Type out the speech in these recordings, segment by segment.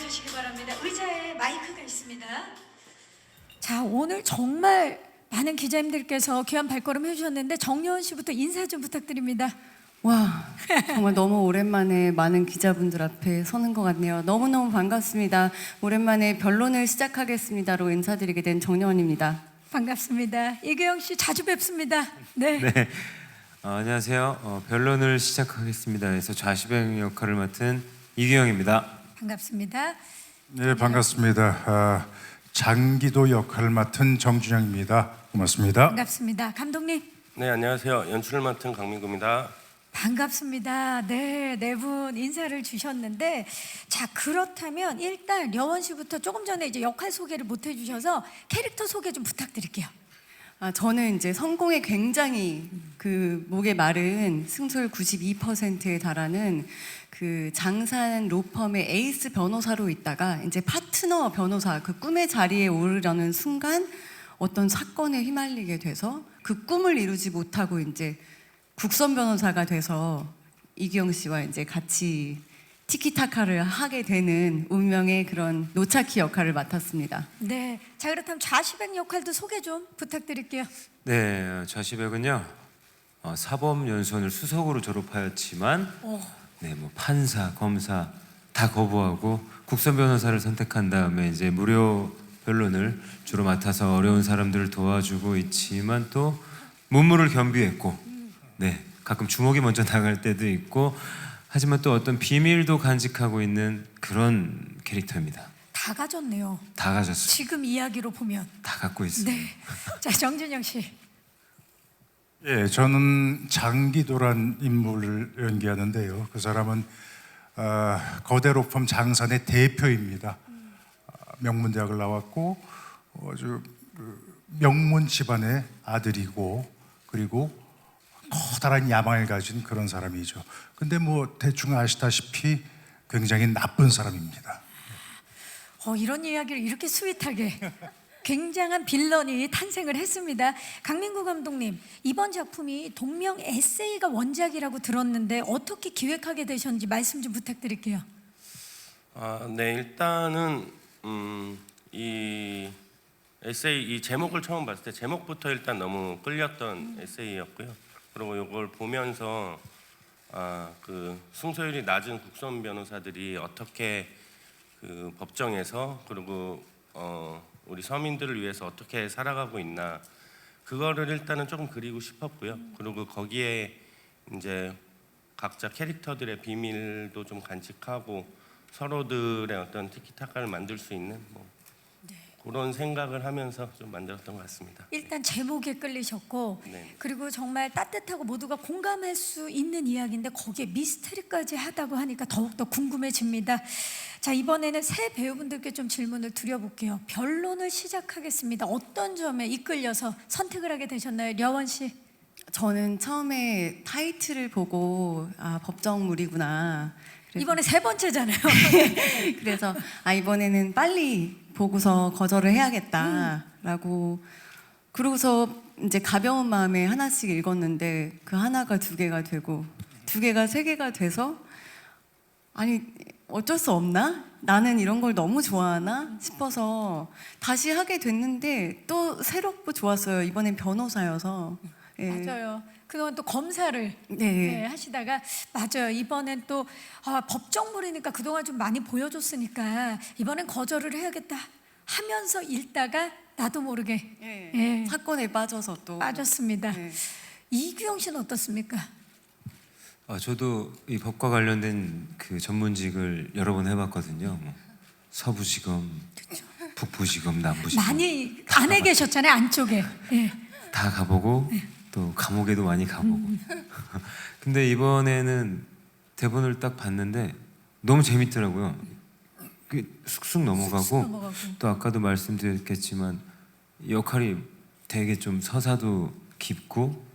나와주시기 바랍니다. 의자에 마이크가 있습니다. 자, 오늘 정말 많은 기자님들께서 귀한 발걸음 해주셨는데 정여원 씨부터 인사 좀 부탁드립니다. 와, 정말 너무 오랜만에 많은 기자분들 앞에 서는 것 같네요. 너무너무 반갑습니다. 오랜만에 변론을 시작하겠습니다로 인사드리게 된 정여원입니다. 반갑습니다. 이규영 씨 자주 뵙습니다. 네. 네, 안녕하세요. 변론을 시작하겠습니다. 해서 좌시병 역할을 맡은 이규영입니다. 반갑습니다. 네, 반갑습니다. 장기도 역할을 맡은 정준영입니다. 고맙습니다. 반갑습니다. 감독님. 네, 안녕하세요. 연출을 맡은 강민구입니다. 반갑습니다. 네, 네 분 인사를 주셨는데, 자, 그렇다면 일단 여원 씨부터 조금 전에 이제 역할 소개를 못 해주셔서 캐릭터 소개 좀 부탁드릴게요. 저는 이제 성공에 굉장히 그 목에 마른 승소율 92%에 달하는 그 장산 로펌의 에이스 변호사로 있다가 이제 파트너 변호사 그 꿈의 자리에 오르려는 순간 어떤 사건에 휘말리게 돼서 그 꿈을 이루지 못하고 이제 국선 변호사가 돼서 이규영 씨와 이제 같이 티키타카를 하게 되는 운명의 그런 노차키 역할을 맡았습니다. 네, 자, 그렇다면 좌시백 역할도 소개 좀 부탁드릴게요. 네, 좌시백은요 사법연수원을 수석으로 졸업하였지만 네, 뭐 판사, 검사 다 거부하고 국선 변호사를 선택한 다음에 이제 무료 변론을 주로 맡아서 어려운 사람들을 도와주고 있지만 또 문무를 겸비했고 네, 가끔 주먹이 먼저 나갈 때도 있고 하지만 또 어떤 비밀도 간직하고 있는 그런 캐릭터입니다. 다 가졌네요. 다 가졌어요. 지금 이야기로 보면. 다 갖고 있습니다. 네. 자, 정준영 씨. 예, 저는 장기도란 인물을 연기하는데요. 그 사람은 거대 로펌 장산의 대표입니다. 명문대학을 나왔고 아주 명문 집안의 아들이고 그리고 커다란 야망을 가진 그런 사람이죠. 근데 뭐 대충 아시다시피 굉장히 나쁜 사람입니다. 이런 이야기를 이렇게 스윗하게 굉장한 빌런이 탄생을 했습니다. 강민구 감독님, 이번 작품이 동명 에세이가 원작이라고 들었는데 어떻게 기획하게 되셨는지 말씀 좀 부탁드릴게요. 네, 일단은 이 에세이 이 제목을 처음 봤을 때 제목부터 일단 너무 끌렸던 에세이였고요. 그리고 이걸 보면서 그 승소율이 낮은 국선 변호사들이 어떻게 그 법정에서 그리고 우리 서민들을 위해서 어떻게 살아가고 있나 그거를 일단은 조금 그리고 싶었고요. 그리고 거기에 이제 각자 캐릭터들의 비밀도 좀 간직하고 서로들의 어떤 티키타카를 만들 수 있는 뭐 그런 생각을 하면서 좀 만들었던 것 같습니다. 일단 제목에 끌리셨고 네. 그리고 정말 따뜻하고 모두가 공감할 수 있는 이야기인데 거기에 미스터리까지 하다고 하니까 더욱더 궁금해집니다. 자, 이번에는 새 배우분들께 좀 질문을 드려볼게요. 변론을 시작하겠습니다. 어떤 점에 이끌려서 선택을 하게 되셨나요? 려원 씨. 저는 처음에 타이틀을 보고 법정물이구나. 이번에 세 번째잖아요. 그래서 이번에는 빨리 보고서 거절을 해야겠다라고 그러고서 이제 가벼운 마음에 하나씩 읽었는데 그 하나가 두 개가 되고 두 개가 세 개가 돼서 아니 어쩔 수 없나? 나는 이런 걸 너무 좋아하나 싶어서 다시 하게 됐는데 또 새롭고 좋았어요. 이번엔 변호사여서. 예. 맞아요. 그동안 또 검사를 네. 하시다가 맞아요. 이번엔 또 법정물이니까 그동안 좀 많이 보여줬으니까 이번엔 거절을 해야겠다 하면서 읽다가 나도 모르게 예. 사건에 빠져서 또 빠졌습니다. 네. 이규영 씨는 어떻습니까? 저도 이 법과 관련된 그 전문직을 여러 번 해봤거든요. 뭐 서부지검, 북부지검, 남부지검 많이 안에 계셨잖아요. 안쪽에. 예. 다 가보고 또 감옥에도 많이 가보고. 근데 이번에는 대본을 딱 봤는데 너무 재밌더라고요. 쑥쑥 넘어가고 또 아까도 말씀드렸겠지만 역할이 되게 좀 서사도 깊고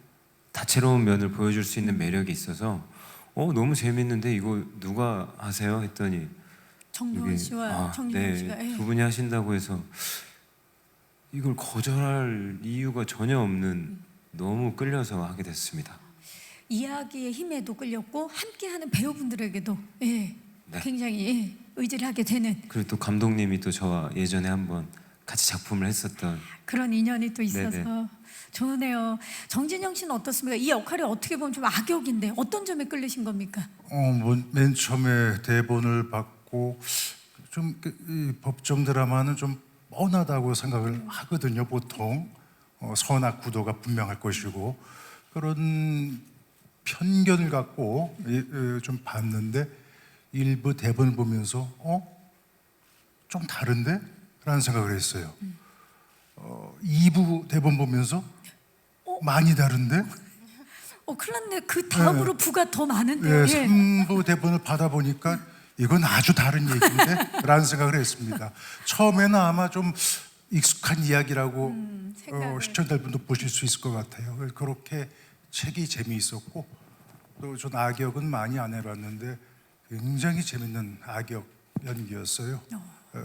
다채로운 면을 보여줄 수 있는 매력이 있어서 너무 재밌는데 이거 누가 하세요? 했더니 정여원 씨와 정준영 씨가 네, 두 분이 하신다고 해서 이걸 거절할 이유가 전혀 없는 너무 끌려서 하게 됐습니다. 이야기의 힘에도 끌렸고 함께하는 배우분들에게도 예. 네. 굉장히 의지를 하게 되는 그리고 또 감독님이 또 저와 예전에 한번 같이 작품을 했었던 그런 인연이 또 있어서 네네. 좋네요. 정진영 씨는 어떻습니까? 이 역할이 어떻게 보면 좀 악역인데 어떤 점에 끌리신 겁니까? 뭐맨 처음에 대본을 받고 좀 이 법정 드라마는 좀 뻔하다고 생각을 하거든요. 보통 선악 구도가 분명할 것이고 그런 편견을 갖고 좀 봤는데 일부 대본을 보면서 좀 다른데? 라는 생각을 했어요. 2부 대본 보면서 많이 다른데? 큰일 났네. 그 다음으로 부가 더 많은데요. 예, 예. 3부 대본을 받아보니까 이건 아주 다른 얘기인데? 라는 생각을 했습니다. 처음에는 아마 좀 익숙한 이야기라고 생각을. 시청자분도 보실 수 있을 것 같아요. 그렇게 책이 재미있었고 또 전 악역은 많이 안 해봤는데 굉장히 재밌는 악역 연기였어요.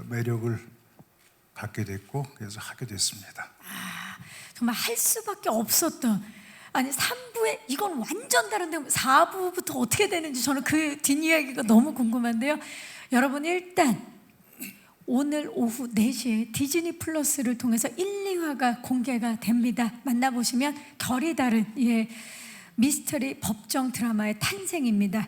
매력을 갖게 됐고 그래서 하게 됐습니다. 정말 할 수밖에 없었던 아니 3부에 이건 완전 다른데 4부부터 어떻게 되는지 저는 그 뒷이야기가 너무 궁금한데요. 여러분 일단 오늘 오후 4시에 디즈니 플러스를 통해서 1, 2화가 공개가 됩니다. 만나보시면 결이 다른 미스터리 법정 드라마의 탄생입니다.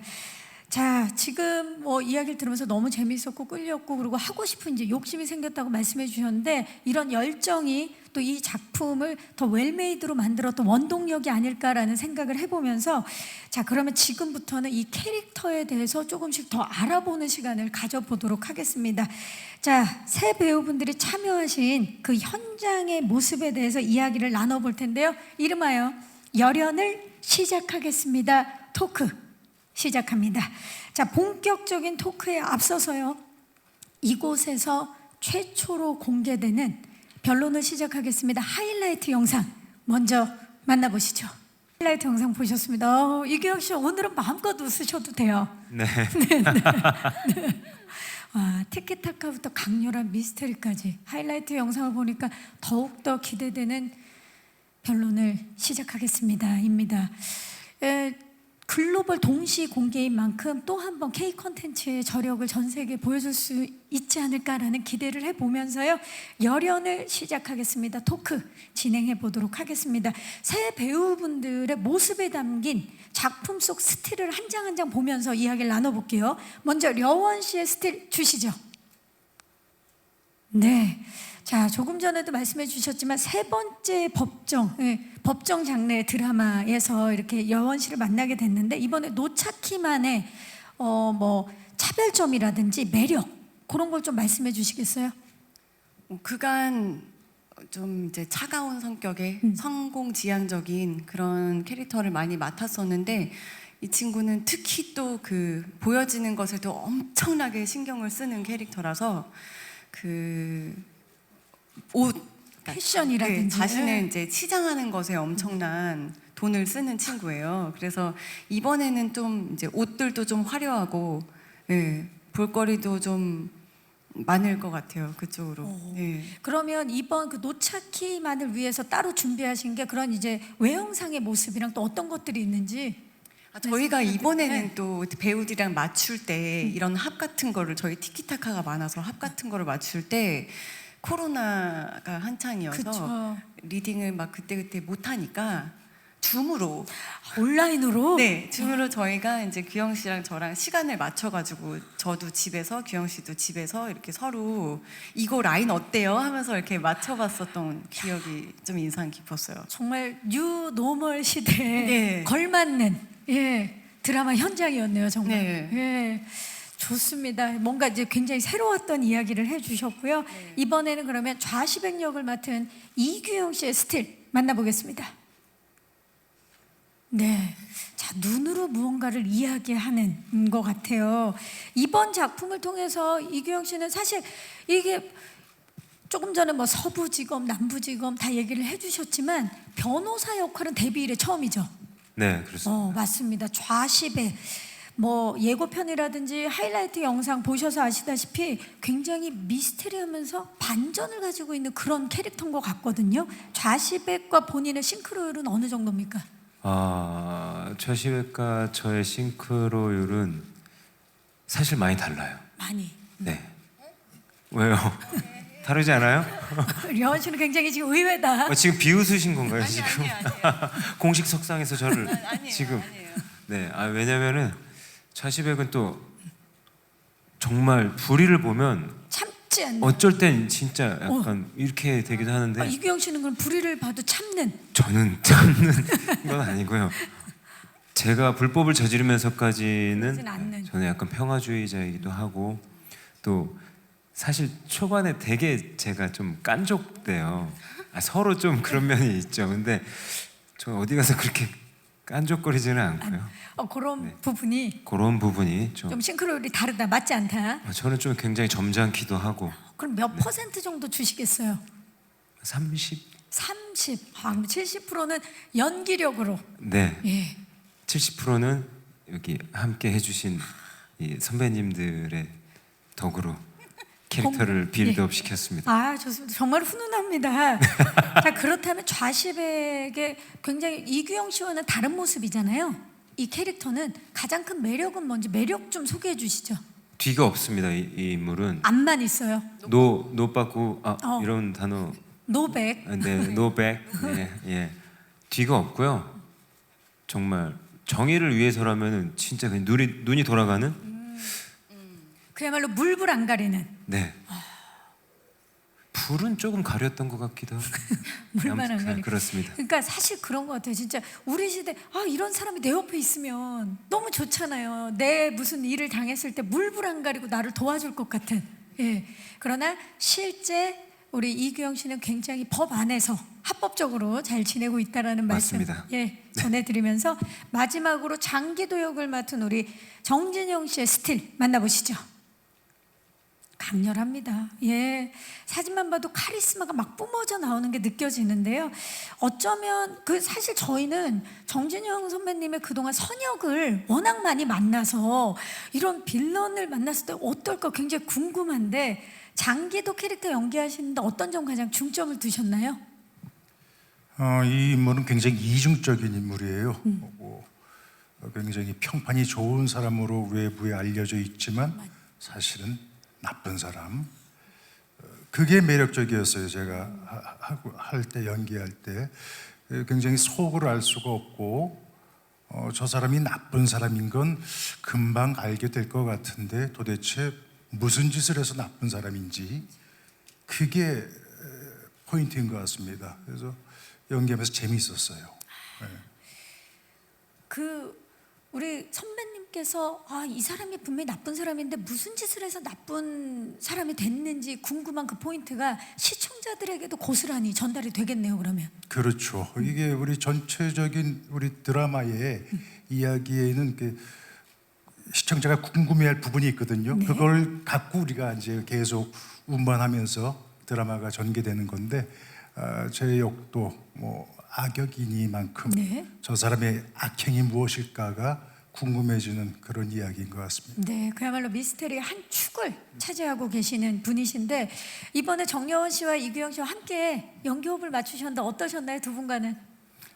자, 지금 뭐 이야기를 들으면서 너무 재미있었고 끌렸고 그리고 하고 싶은 이제 욕심이 생겼다고 말씀해 주셨는데 이런 열정이 또 이 작품을 더 웰메이드로 만들었던 원동력이 아닐까라는 생각을 해보면서 자, 그러면 지금부터는 이 캐릭터에 대해서 조금씩 더 알아보는 시간을 가져보도록 하겠습니다. 자, 새 배우분들이 참여하신 그 현장의 모습에 대해서 이야기를 나눠볼 텐데요. 이름하여 열연을 시작하겠습니다. 토크 시작합니다. 자, 본격적인 토크에 앞서서요. 이곳에서 최초로 공개되는 변론을 시작하겠습니다. 하이라이트 영상 먼저 만나보시죠. 하이라이트 영상 보셨습니다. 이규영 씨 오늘은 마음껏 웃으셔도 돼요. 네. 와, 티키타카부터 강렬한 미스터리까지 하이라이트 영상을 보니까 더욱더 기대되는 변론을 시작하겠습니다.입니다. 글로벌 동시 공개인 만큼 또 한 번 K 콘텐츠의 저력을 전 세계에 보여줄 수 있지 않을까라는 기대를 해보면서요. 열연을 시작하겠습니다. 토크 진행해 보도록 하겠습니다. 새 배우분들의 모습에 담긴 작품 속 스틸을 한 장 한 장 보면서 이야기를 나눠볼게요. 먼저 려원 씨의 스틸 주시죠. 네. 자, 조금 전에도 말씀해 주셨지만 세 번째 법정 장르의 드라마에서 이렇게 여원 씨를 만나게 됐는데 이번에 노차키만의 뭐 차별점이라든지 매력 그런 걸 좀 말씀해 주시겠어요? 그간 좀 이제 차가운 성격의 성공지향적인 그런 캐릭터를 많이 맡았었는데 이 친구는 특히 또 그 보여지는 것에도 엄청나게 신경을 쓰는 캐릭터라서 그 옷 패션이라든지 자신을 이제 치장하는 것에 엄청난 돈을 쓰는 친구예요. 그래서 이번에는 좀 이제 옷들도 좀 화려하고 볼거리도 좀 많을 것 같아요. 그쪽으로. 그러면 이번 그 노차키만을 위해서 따로 준비하신 게 그런 이제 외형상의 모습이랑 또 어떤 것들이 있는지 저희가 이번에는 또 배우들이랑 맞출 때 이런 합 같은 거를 저희 티키타카가 많아서 합 같은 거를 맞출 때 코로나가 한창이어서 그쵸. 리딩을 막 그때그때 못 하니까 줌으로 온라인으로 줌으로 저희가 이제 규영 씨랑 저랑 시간을 맞춰가지고 저도 집에서 규영 씨도 집에서 이렇게 서로 이거 라인 어때요? 하면서 이렇게 맞춰봤었던 기억이 좀 인상 깊었어요. 정말 뉴 노멀 시대에 걸맞는 드라마 현장이었네요, 정말. 좋습니다. 뭔가 이제 굉장히 새로웠던 이야기를 해주셨고요. 이번에는 그러면 좌시백 역을 맡은 이규영 씨의 스틸 만나보겠습니다. 네, 자 눈으로 무언가를 이야기하는 것 같아요. 이번 작품을 통해서 이규영 씨는 사실 이게 조금 전에 뭐 서부지검, 남부지검 다 얘기를 해주셨지만 변호사 역할은 데뷔 이래 처음이죠. 네, 그렇습니다. 맞습니다. 좌시배 뭐 예고편이라든지 하이라이트 영상 보셔서 아시다시피 굉장히 미스테리하면서 반전을 가지고 있는 그런 캐릭터인 것 같거든요. 좌시백과 본인의 싱크로율은 어느 정도입니까? 좌시백과 저의 싱크로율은 사실 많이 달라요. 많이. 네. 왜요? 다르지 않아요? 려원 씨는 굉장히 지금 의외다. 지금 비웃으신 건가요 지금? 공식 석상에서 저를 아니에요, 지금 아니에요. 네, 왜냐면은 차시백은 또 정말 불의를 보면 참지 않는. 어쩔 땐 진짜 약간 이렇게 되기도 하는데 이규영 씨는 그럼 불의를 봐도 참는. 저는 참는 건 아니고요. 제가 불법을 저지르면서까지는 그러진 않는. 저는 약간 평화주의자이기도 하고 또 사실 초반에 되게 제가 좀 깐족돼요. 서로 좀 그런 면이 있죠. 근데 저 어디 가서 그렇게 깐족거리지는 않고요. 그런 네. 부분이 그런 부분이 좀 좀 싱크로율이 다르다, 맞지 않다. 저는 좀 굉장히 점잖기도 하고 그럼 몇 퍼센트 정도 주시겠어요? 30? 30. 그럼 70%는 연기력으로. 네. 예. 70%는 여기 함께 해주신 이 선배님들의 덕으로 캐릭터를 빌드업 시켰습니다. 아, 좋습니다. 정말 훈훈합니다. 자, 그렇다면 좌십에게 굉장히 이규영 씨와는 다른 모습이잖아요. 이 캐릭터는 가장 큰 매력은 뭔지 매력 좀 소개해 주시죠. 뒤가 없습니다. 이 인물은 앞만 있어요. 노빠꾸 어. 이런 단어 노백. 네, 노백. 네, 예. 뒤가 없고요. 정말 정의를 위해서라면은 진짜 그냥 눈이 돌아가는 그야말로 물불 안 가리는. 네. 불은 조금 가렸던 것 같기도 하고. 물만 안 아무튼 가리는. 그렇습니다. 그러니까 사실 그런 것 같아요. 진짜 우리 시대 이런 사람이 내 옆에 있으면 너무 좋잖아요. 내 무슨 일을 당했을 때 물불 안 가리고 나를 도와줄 것 같은. 예. 그러나 실제 우리 이규영 씨는 굉장히 법 안에서 합법적으로 잘 지내고 있다라는 말씀 맞습니다. 전해드리면서 마지막으로 장기도 역을 맡은 우리 정진영 씨의 스틸 만나보시죠. 강렬합니다. 예, 사진만 봐도 카리스마가 막 뿜어져 나오는 게 느껴지는데요. 어쩌면 사실 저희는 정진영 선배님의 그동안 선역을 워낙 많이 만나서 이런 빌런을 만났을 때 어떨까 굉장히 궁금한데 장기도 캐릭터 연기하시는데 어떤 점 가장 중점을 두셨나요? 이 인물은 굉장히 이중적인 인물이에요. 굉장히 평판이 좋은 사람으로 외부에 알려져 있지만 사실은 나쁜 사람. 그게 매력적이었어요. 제가 할 때 연기할 때 굉장히 속을 알 수가 없고 저 사람이 나쁜 사람인 건 금방 알게 될 것 같은데 도대체 무슨 짓을 해서 나쁜 사람인지 그게 포인트인 것 같습니다. 그래서 연기하면서 재미있었어요. 우리 선배님께서 이 사람이 분명히 나쁜 사람인데 무슨 짓을 해서 나쁜 사람이 됐는지 궁금한 그 포인트가 시청자들에게도 고스란히 전달이 되겠네요. 그러면 그렇죠. 이게 우리 전체적인 우리 드라마의 이야기에는 시청자가 궁금해할 부분이 있거든요. 네. 그걸 갖고 우리가 이제 계속 운반하면서 드라마가 전개되는 건데 제 역도 악역이니만큼 네. 저 사람의 악행이 무엇일까가 궁금해지는 그런 이야기인 것 같습니다. 네, 그야말로 미스테리의 한 축을 차지하고 계시는 분이신데 이번에 정여원 씨와 이규영 씨와 함께 연기호흡을 맞추셨는데 어떠셨나요? 두 분과는?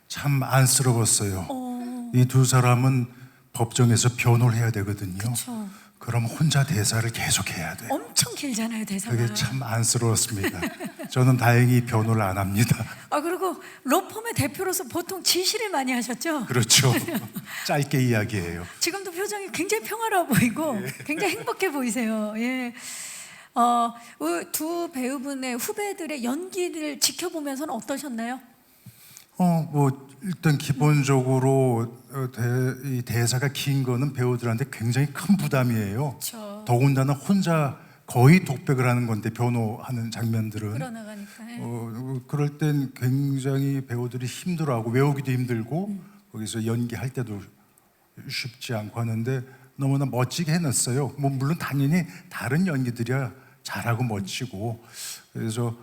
참 안쓰러웠어요. 이 두 사람은 법정에서 변호를 해야 되거든요. 그렇죠. 그럼 혼자 대사를 계속 해야 돼요. 엄청 길잖아요, 대사가. 그게 참 안쓰러웠습니다. 저는 다행히 변호를 안 합니다. 그리고 로펌의 대표로서 보통 지시를 많이 하셨죠? 그렇죠. 짧게 이야기해요. 지금도 표정이 굉장히 평화로워 보이고 굉장히 행복해 보이세요. 예. 두 배우분의 후배들의 연기를 지켜보면서는 어떠셨나요? 일단 기본적으로 이 대사가 긴 거는 배우들한테 굉장히 큰 부담이에요. 그렇죠. 더군다나 혼자 거의 독백을 하는 건데 변호하는 장면들은 끌어나가니까. 예. 그럴 땐 굉장히 배우들이 힘들어하고 외우기도 힘들고 거기서 연기할 때도 쉽지 않고 하는데 너무나 멋지게 해냈어요. 물론 당연히 다른 연기들이야 잘하고 멋지고 그래서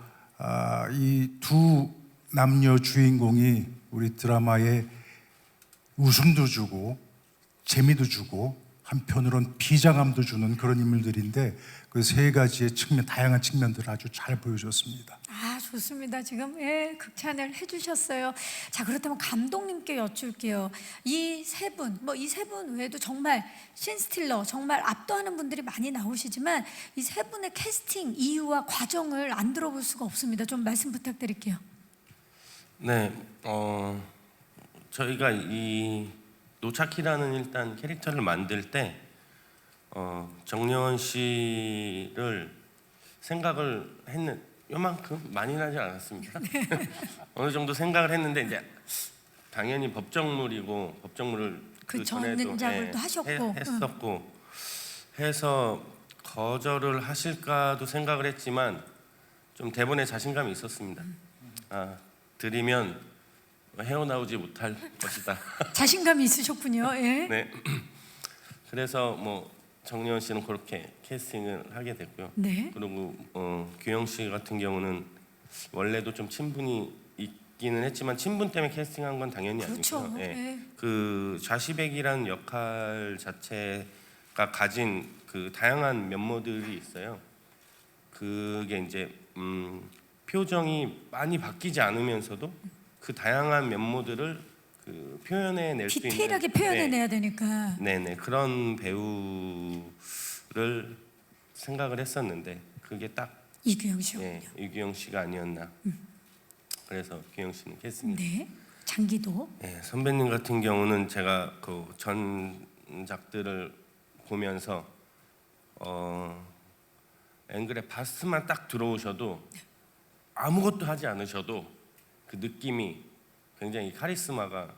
이 두 남녀 주인공이 우리 드라마에 웃음도 주고 재미도 주고 한편으론 비장함도 주는 그런 인물들인데 그 세 가지의 측면, 다양한 측면들을 아주 잘 보여줬습니다. 아, 좋습니다. 지금 극찬을 해주셨어요. 자, 그렇다면 감독님께 여쭐게요. 이 세 분, 이 세 분 외에도 정말 신스틸러 정말 압도하는 분들이 많이 나오시지만 이 세 분의 캐스팅 이유와 과정을 안 들어볼 수가 없습니다. 좀 말씀 부탁드릴게요. 네, 저희가 이 노차키라는 일단 캐릭터를 만들 때 정려원 씨를 생각을 했는 요만큼 많이 나지 않았습니다. 어느 정도 생각을 했는데 이제 당연히 법정물이고 법정물을 그 전에도 전작을 또 하셨고. 했었고 해서 거절을 하실까도 생각을 했지만 좀 대본에 자신감이 있었습니다. 드리면 헤어나오지 못할 것이다. 자신감이 있으셨군요. 예. 네. 그래서 뭐 정려원 씨는 그렇게 캐스팅을 하게 됐고요. 네. 그리고 규영 씨 같은 경우는 원래도 좀 친분이 있기는 했지만 친분 때문에 캐스팅한 건 당연히 그렇죠. 아니고요. 예. 네. 그 좌시백이라는 역할 자체가 가진 그 다양한 면모들이 있어요. 그게 이제 표정이 많이 바뀌지 않으면서도 그 다양한 면모들을 그 표현해낼 수 있는 디테일하게 표현해내야 되니까. 네네 그런 배우를 생각을 했었는데 그게 딱 이규영 씨요. 유기영 씨가 아니었나. 그래서 규영 씨는 캐스팅. 네. 장기도. 선배님 같은 경우는 제가 그 전작들을 보면서 앵글에 바스만 딱 들어오셔도 아무것도 하지 않으셔도 그 느낌이 굉장히 카리스마가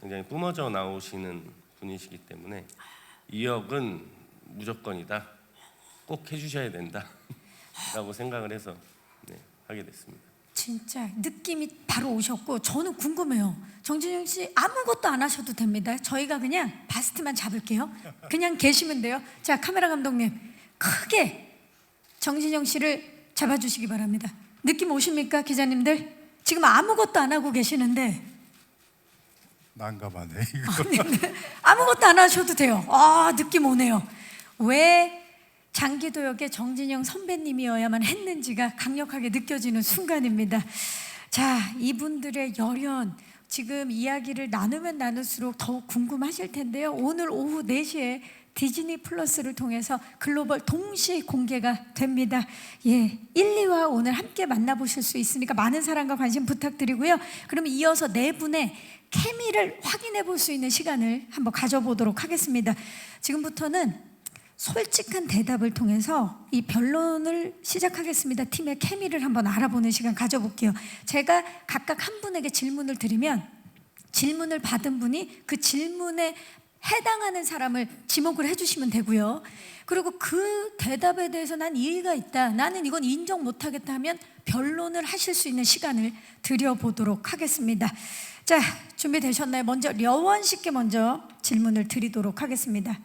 굉장히 뿜어져 나오시는 분이시기 때문에 이 역은 무조건이다. 꼭 해주셔야 된다라고 생각을 해서 하게 됐습니다. 진짜 느낌이 바로 오셨고 저는 궁금해요. 정진영 씨 아무것도 안 하셔도 됩니다. 저희가 그냥 바스트만 잡을게요. 그냥 계시면 돼요. 자, 카메라 감독님 크게 정진영 씨를 잡아주시기 바랍니다. 느낌 오십니까, 기자님들? 지금 아무것도 안 하고 계시는데 난감하네. 아무것도 안 하셔도 돼요. 느낌 오네요. 왜 장기도 역의 정진영 선배님이어야만 했는지가 강력하게 느껴지는 순간입니다. 자, 이분들의 열연 지금 이야기를 나누면 나눌수록 더욱 궁금하실 텐데요. 오늘 오후 4시에 디즈니 플러스를 통해서 글로벌 동시 공개가 됩니다. 1, 2화 오늘 함께 만나보실 수 있으니까 많은 사랑과 관심 부탁드리고요. 그럼 이어서 네 분의 케미를 확인해 볼 수 있는 시간을 한번 가져보도록 하겠습니다. 지금부터는 솔직한 대답을 통해서 이 변론을 시작하겠습니다. 팀의 케미를 한번 알아보는 시간 가져볼게요. 제가 각각 한 분에게 질문을 드리면 질문을 받은 분이 그 질문에 해당하는 사람을 지목을 해주시면 되고요. 그리고 그 대답에 대해서 난 이의가 있다, 나는 이건 인정 못하겠다 하면 변론을 하실 수 있는 시간을 드려보도록 하겠습니다. 자, 준비되셨나요? 먼저 려원 씨께 먼저 질문을 드리도록 하겠습니다.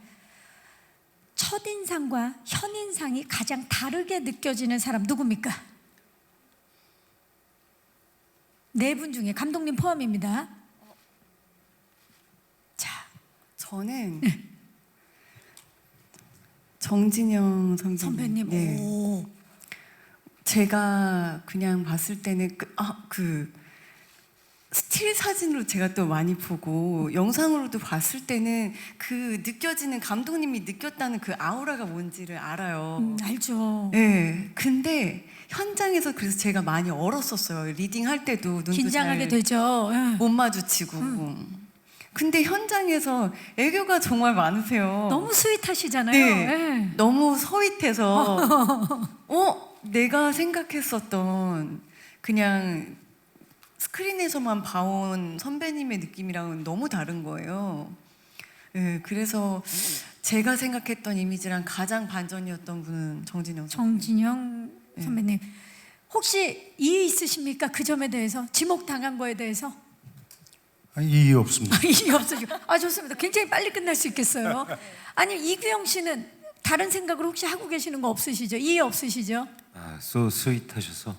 첫인상과 현인상이 가장 다르게 느껴지는 사람 누굽니까? 네 분 중에 감독님 포함입니다. 자, 저는 정진영 선배님. 네. 오. 제가 그냥 봤을 때는 그 스틸 사진으로 제가 또 많이 보고 영상으로도 봤을 때는 그 느껴지는 감독님이 느꼈다는 그 아우라가 뭔지를 알아요. 알죠. 네, 근데 현장에서 그래서 제가 많이 얼었었어요. 리딩 할 때도 눈도 긴장하게 잘 되죠. 못 마주치고. 근데 현장에서 애교가 정말 많으세요. 너무 스윗하시잖아요. 네, 네. 너무 서윗해서 내가 생각했었던 그냥 스크린에서만 봐온 선배님의 느낌이랑은 너무 다른 거예요. 네, 그래서 제가 생각했던 이미지랑 가장 반전이었던 분은 정진영 선배님. 정진영 선배님, 혹시 이의 있으십니까? 그 점에 대해서, 지목당한 거에 대해서? 아니, 이의 없습니다. 이의 없으시고. 좋습니다. 굉장히 빨리 끝날 수 있겠어요. 아니, 이규영 씨는 다른 생각을 혹시 하고 계시는 거 없으시죠? 이의 없으시죠? so 스윗하셔서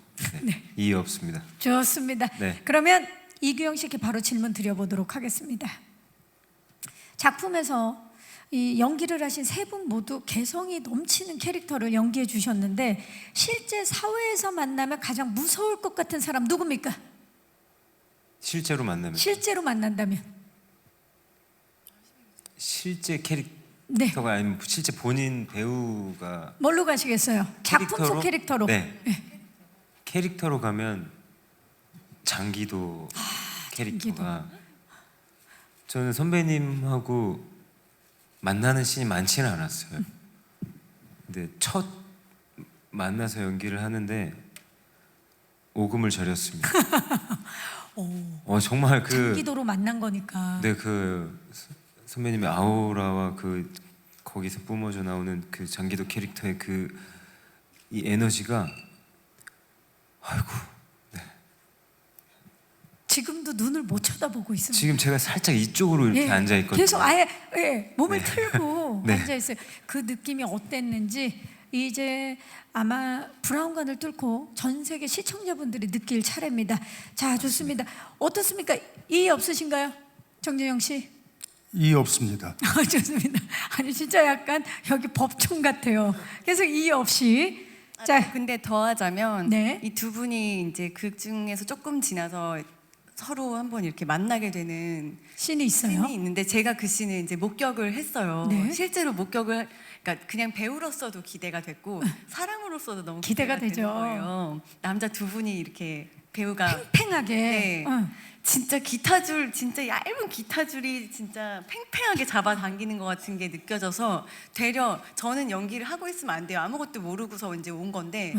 이의 없습니다. 좋습니다. 네. 그러면 이규영 씨께 바로 질문 드려보도록 하겠습니다. 작품에서 이 연기를 하신 세 분 모두 개성이 넘치는 캐릭터를 연기해 주셨는데 실제 사회에서 만나면 가장 무서울 것 같은 사람 누굽니까? 실제로 만나면 실제로 만난다면 실제 네. 캐릭터가 아니면 실제 본인 배우가 뭘로 가시겠어요? 작품 속 캐릭터로. 네. 캐릭터로 가면 장기도 캐릭터가 저는 선배님하고 만나는 씬이 많지는 않았어요. 근데 첫 만나서 연기를 하는데 오금을 저렸습니다. 정말 그 장기도로 만난 거니까. 네, 그 선배님의 아우라와 그 거기서 뿜어져 나오는 그 장기도 캐릭터의 그 이 에너지가 아이고 지금도 눈을 못 쳐다보고 있습니다. 지금 제가 살짝 이쪽으로 이렇게 예, 앉아 있거든요. 계속 아예 몸을 틀고 네. 앉아 있어요. 그 느낌이 어땠는지 이제 아마 브라운관을 뚫고 전 세계 시청자분들이 느낄 차례입니다. 자, 좋습니다. 어떻습니까? 이의 없으신가요, 정재영 씨? 이 없습니다. 좋습니다. 아니 진짜 약간 여기 법정 같아요. 계속 이의 없이. 자, 근데 더하자면 네. 이 두 분이 이제 극 중에서 조금 지나서 서로 한번 이렇게 만나게 되는 씬이 있어요. 씬이 있는데 제가 그 씬을 이제 목격을 했어요. 네. 실제로 그러니까 그냥 배우로서도 기대가 됐고 사람으로서도 너무 기대가 되는 되죠. 거예요. 남자 두 분이 이렇게 배우가 팽팽하게. 네. 응. 진짜 진짜 얇은 기타줄이 진짜 팽팽하게 잡아당기는 것 같은 게 느껴져서 되려 저는 연기를 하고 있으면 안 돼요. 아무것도 모르고서 이제 온 건데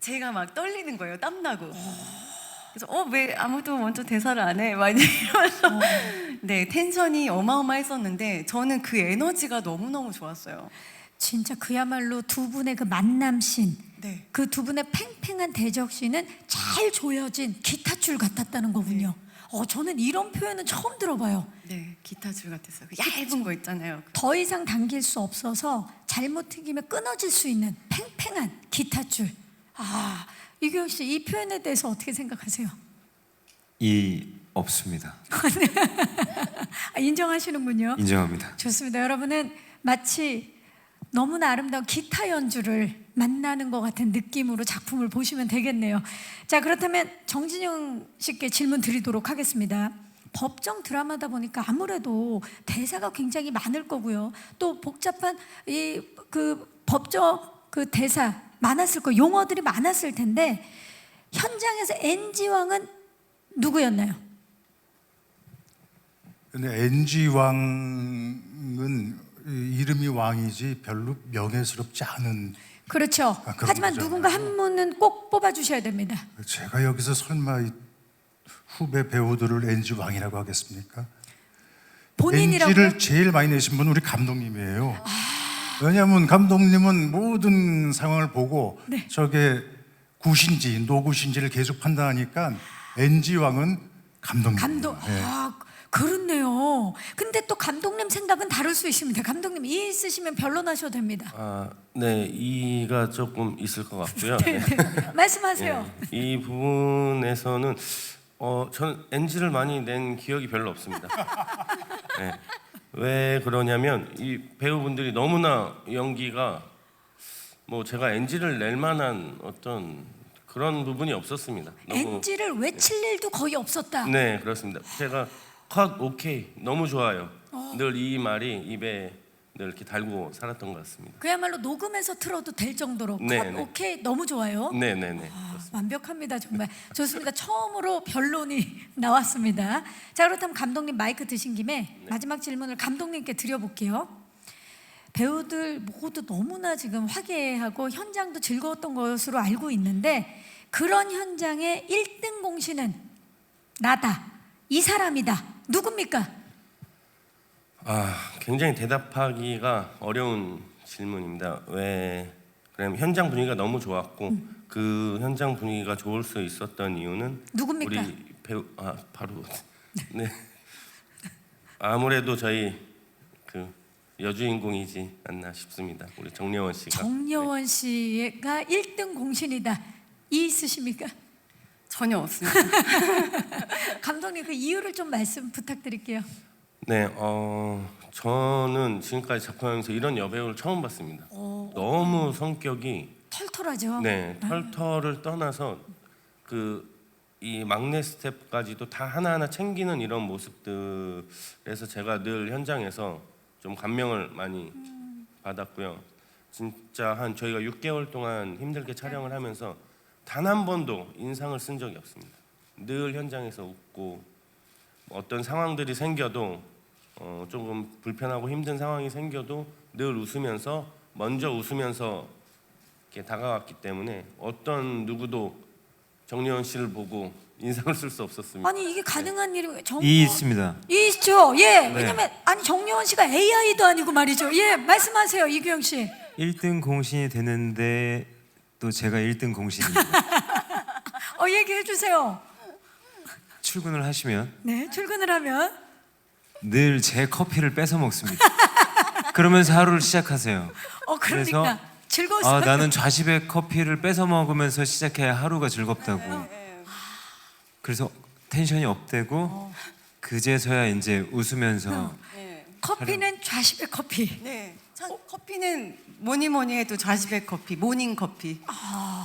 제가 막 떨리는 거예요. 땀나고. 그래서 왜 아무도 먼저 대사를 안 해? 막 이러면서 네, 텐션이 어마어마했었는데 저는 그 에너지가 너무너무 좋았어요. 진짜 그야말로 두 분의 그 만남 씬, 네. 그 두 분의 팽팽한 대적 씬은 잘 조여진 기타줄 같았다는 거군요. 저는 이런 표현은 처음 들어봐요. 네, 기타줄 같았어요. 그 얇은 거 있잖아요. 더 이상 당길 수 없어서 잘못 튀기면 끊어질 수 있는 팽팽한 기타줄. 이규영 씨, 이 표현에 대해서 어떻게 생각하세요? 이 없습니다. 인정하시는군요. 인정합니다. 좋습니다. 여러분은 마치 너무나 아름다운 기타 연주를 만나는 것 같은 느낌으로 작품을 보시면 되겠네요. 자, 그렇다면 정진영 씨께 질문 드리도록 하겠습니다. 법정 드라마다 보니까 아무래도 대사가 굉장히 많을 거고요. 또 복잡한 이 그 법정 그 대사 많았을 거, 용어들이 많았을 텐데 현장에서 NG 왕은 누구였나요? 근데 NG 왕은 이름이 왕이지 별로 명예스럽지 않은. 그렇죠. 그런 하지만 거잖아요. 누군가 한 분은 꼭 뽑아 주셔야 됩니다. 제가 여기서 설마 이 후배 배우들을 NG 왕이라고 하겠습니까? 본인이라고. NG를 제일 많이 내신 분은 우리 감독님이에요. 왜냐하면 감독님은 모든 상황을 보고 네. 저게 굿인지 노굿인지를 계속 판단하니까 NG 왕은 감독님. 감독. 그렇네요. 근데 또 감독님 생각은 다를 수 있습니다. 감독님 이 있으시면 변론하셔도 됩니다. 네, 이가 조금 있을 것 같고요. 네. 말씀하세요. 네, 이 부분에서는 저는 NG를 많이 낸 기억이 별로 없습니다. 네. 왜 그러냐면 이 배우분들이 너무나 연기가 뭐 제가 NG를 낼 만한 어떤 그런 부분이 없었습니다. NG를 외칠 일도 거의 없었다. 네, 그렇습니다. 제가 컷 오케이 너무 좋아요. 늘 이 말이 입에 늘 이렇게 달고 살았던 것 같습니다. 그야말로 녹음해서 틀어도 될 정도로 네, 컷 네. 오케이 너무 좋아요. 네네네. 완벽합니다. 정말 좋습니다. 처음으로 변론이 나왔습니다. 자, 그렇다면 감독님 마이크 드신 김에 마지막 질문을 감독님께 드려볼게요. 배우들 모두 너무나 지금 화기애애하고 현장도 즐거웠던 것으로 알고 있는데 그런 현장의 1등 공신은 나다, 이 사람이다, 누굽니까? 굉장히 대답하기가 어려운 질문입니다. 왜 그러냐면 현장 분위기가 너무 좋았고 그 현장 분위기가 좋을 수 있었던 이유는 누굽니까? 우리 배우 바로 네 아무래도 저희 그 여주인공이지 않나 싶습니다. 우리 정려원 씨가. 정려원 씨가 1등 공신이다. 이 있으십니까? 전혀 없습니다. 감독님 그 이유를 좀 말씀 부탁드릴게요. 네, 저는 지금까지 작품하면서 이런 여배우를 처음 봤습니다. 너무 성격이 털털하죠. 네, 털털을 떠나서 이 막내 스텝까지도 다 하나하나 챙기는 이런 모습들에서 제가 늘 현장에서 좀 감명을 많이 받았고요. 진짜 저희가 6개월 동안 힘들게 촬영을 하면서 단 한 번도 인상을 쓴 적이 없습니다. 늘 현장에서 웃고 어떤 상황들이 생겨도 조금 불편하고 힘든 상황이 생겨도 늘 웃으면서 먼저 웃으면서 이렇게 다가왔기 때문에 어떤 누구도 정려원 씨를 보고 인상을 쓸 수 없었습니다. 아니 이게 가능한 일이 이 있습니다. 이 있죠. 예. 네. 왜냐면 아니 정려원 씨가 AI도 아니고 말이죠. 예. 말씀하세요. 이규영 씨. 1등 공신이 되는데 또 제가 1등 공신입니다. 얘기해 주세요. 출근을 하시면 네. 출근을 하면 늘 제 커피를 뺏어 먹습니다. 그러면서 하루를 시작하세요. 그러니까 그래서 즐거웠어요. 나는 좌십의 커피를 뺏어 먹으면서 시작해야 하루가 즐겁다고. 그래서 텐션이 업되고 그제서야 이제 웃으면서 커피는 좌십의 커피. 네. 참, 커피는 뭐니 해도 좌십의 커피, 모닝 커피.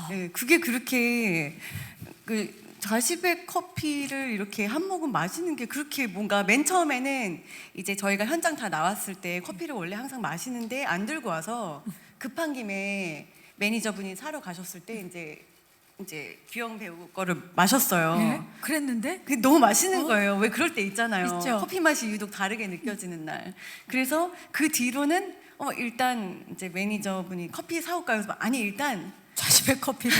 네, 그게 그렇게 좌십의 커피를 이렇게 한 모금 마시는 게 그렇게 뭔가 맨 처음에는 이제 저희가 현장 다 나왔을 때 커피를 원래 항상 마시는데 안 들고 와서 급한 김에 매니저분이 사러 가셨을 때 이제 규영 배우 거를 마셨어요. 네. 그랬는데 그게 너무 맛있는 거예요. 왜 그럴 때 있잖아요. 있죠. 커피 맛이 유독 다르게 느껴지는 날. 그래서 그 뒤로는 일단 이제 매니저분이 커피 사올까요? 그래서 아니 일단 좌십의 커피를.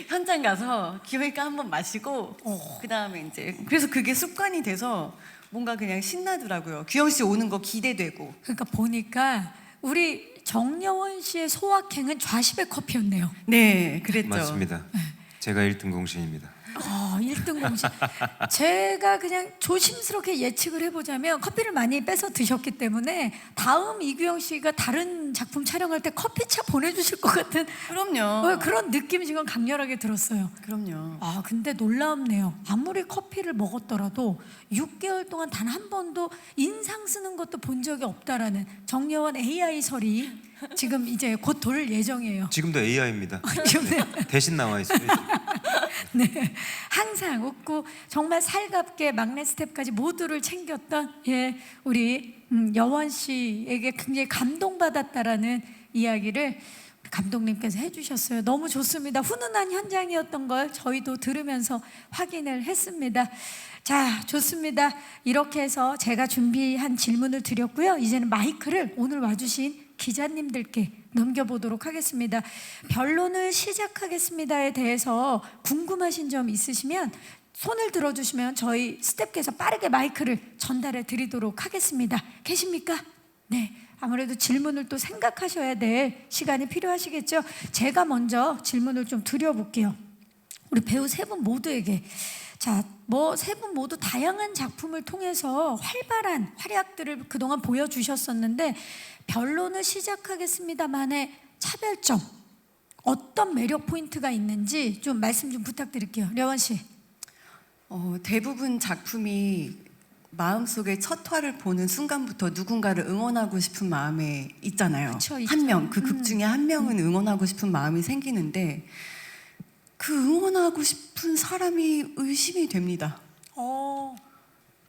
현장 가서 기회니까 한번 마시고 그 다음에 이제 그래서 그게 습관이 돼서 뭔가 그냥 신나더라고요. 규영 씨 오는 거 기대되고. 그러니까 보니까 우리 정려원 씨의 소확행은 좌십의 커피였네요. 네, 그랬죠. 맞습니다. 제가 1등 공신입니다. 1등 공신. 제가 그냥 조심스럽게 예측을 해보자면 커피를 많이 뺏어 드셨기 때문에 다음 이규영 씨가 다른 작품 촬영할 때 커피차 보내주실 것 같은 그럼요. 그런 느낌이 지금 강렬하게 들었어요. 그럼요. 근데 놀랍네요. 아무리 커피를 먹었더라도 6개월 동안 단 한 번도 인상 쓰는 것도 본 적이 없다라는 정려원 AI설이 지금 이제 곧 돌 예정이에요. 지금도 AI입니다. 지금 대신 나와 있어요. 네, 항상 웃고 정말 살갑게 막내 스텝까지 모두를 챙겼던 우리 여원 씨에게 굉장히 감동받았다라는 이야기를 감독님께서 해주셨어요. 너무 좋습니다. 훈훈한 현장이었던 걸 저희도 들으면서 확인을 했습니다. 자, 좋습니다. 이렇게 해서 제가 준비한 질문을 드렸고요. 이제는 마이크를 오늘 와주신 기자님들께 넘겨보도록 하겠습니다. 변론을 시작하겠습니다에 대해서 궁금하신 점 있으시면 손을 들어주시면 저희 스태프께서 빠르게 마이크를 전달해 드리도록 하겠습니다. 계십니까? 네. 아무래도 질문을 또 생각하셔야 될 시간이 필요하시겠죠? 제가 먼저 질문을 좀 드려볼게요. 우리 배우 세 분 모두에게. 자, 세 분 모두 다양한 작품을 통해서 활발한 활약들을 그동안 보여주셨었는데 변론을 시작하겠습니다만의 차별점 어떤 매력 포인트가 있는지 좀 말씀 좀 부탁드릴게요. 려원 씨. 대부분 작품이 마음속에 첫 화를 보는 순간부터 누군가를 응원하고 싶은 마음에 있잖아요. 그쵸, 있죠. 한 명, 그 극 중에 한 명은 응원하고 싶은 마음이 생기는데 그 응원하고 싶은 사람이 의심이 됩니다.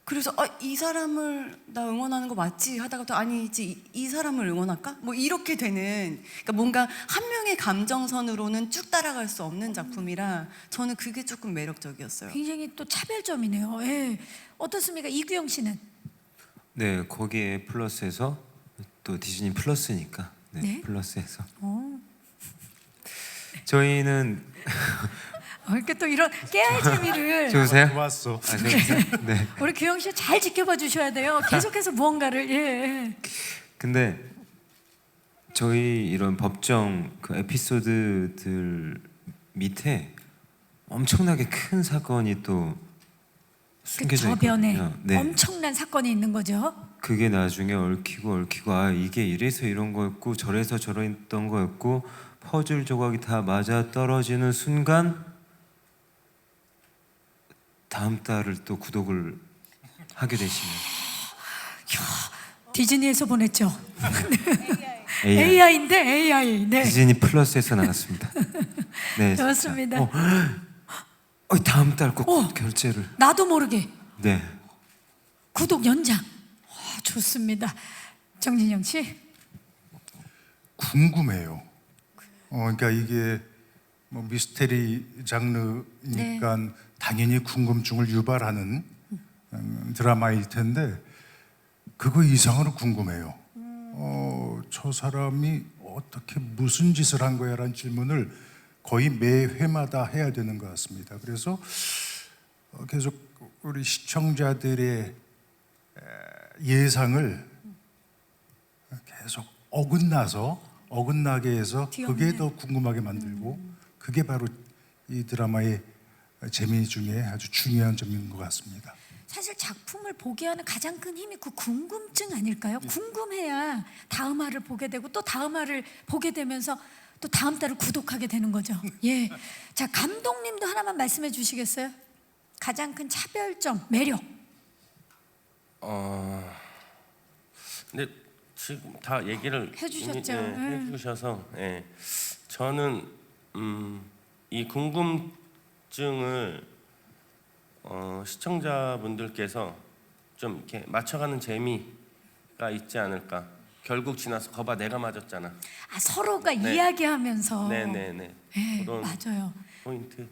그래서 이 사람을 나 응원하는 거 맞지? 하다가 또 아니지 이 사람을 응원할까? 뭐 이렇게 되는 그러니까 뭔가 한 명의 감정선으로는 쭉 따라갈 수 없는 작품이라 저는 그게 조금 매력적이었어요. 굉장히 또 차별점이네요. 예. 어떻습니까? 이규영 씨는? 네, 거기에 플러스해서 또 디즈니 플러스니까 네. 플러스해서 어. 저희는 이렇게 또 이런 깨알 재미를 좋으세요? 좋았어. 좋으세요? 네. 우리 규영 씨 잘 지켜봐 주셔야 돼요. 계속해서 무언가를 근데 저희 이런 법정 그 에피소드들 밑에 엄청나게 큰 사건이 또 숨겨져 저변에 있거든요. 네. 엄청난 사건이 있는 거죠. 그게 나중에 얽히고 이게 이래서 이런 거였고 저래서 저랬던 거였고 퍼즐 조각이 다 맞아 떨어지는 순간 다음 달을 또 구독을 하게 되시면 디즈니에서 보냈죠. AI. AI인데 AI. 네. 디즈니 플러스에서 나갔습니다. 네, 진짜. 좋습니다. 다음 달 꼭 결제를. 나도 모르게 네. 구독 연장. 좋습니다. 정진영 씨. 궁금해요. 그러니까 이게 뭐 미스테리 장르니까 당연히 궁금증을 유발하는 드라마일 텐데 그거 이상으로 궁금해요. 저 사람이 어떻게 무슨 짓을 한 거야라는 질문을 거의 매 회마다 해야 되는 것 같습니다. 그래서 계속 우리 시청자들의 예상을 계속 어긋나게 해서 그게 더 궁금하게 만들고 그게 바로 이 드라마의 재미 중에 아주 중요한 점인 것 같습니다. 사실 작품을 보게 하는 가장 큰 힘이 그 궁금증 아닐까요? 궁금해야 다음 화를 보게 되고 또 다음 화를 보게 되면서 또 다음 달을 구독하게 되는 거죠. 예. 자, 감독님도 하나만 말씀해 주시겠어요? 가장 큰 차별점, 매력. 근데 지금 다 얘기를 해주셨죠. 이미, 해주셔서 저는 이 궁금증을 시청자분들께서 좀 이렇게 맞춰가는 재미가 있지 않을까. 결국 지나서 거봐 내가 맞았잖아. 서로가 이야기하면서. 네네네. 예, 그런 맞아요. 포인트.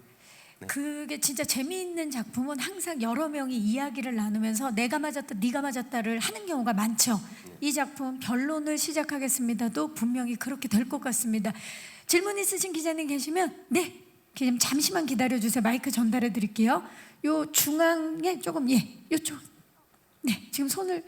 그게 진짜 재미있는 작품은 항상 여러 명이 이야기를 나누면서 내가 맞았다, 네가 맞았다를 하는 경우가 많죠. 이 작품 변론을 시작하겠습니다도 분명히 그렇게 될 것 같습니다. 질문 있으신 기자님 계시면 기자님 잠시만 기다려 주세요. 마이크 전달해 드릴게요. 요 중앙에 조금 요쪽. 지금 손을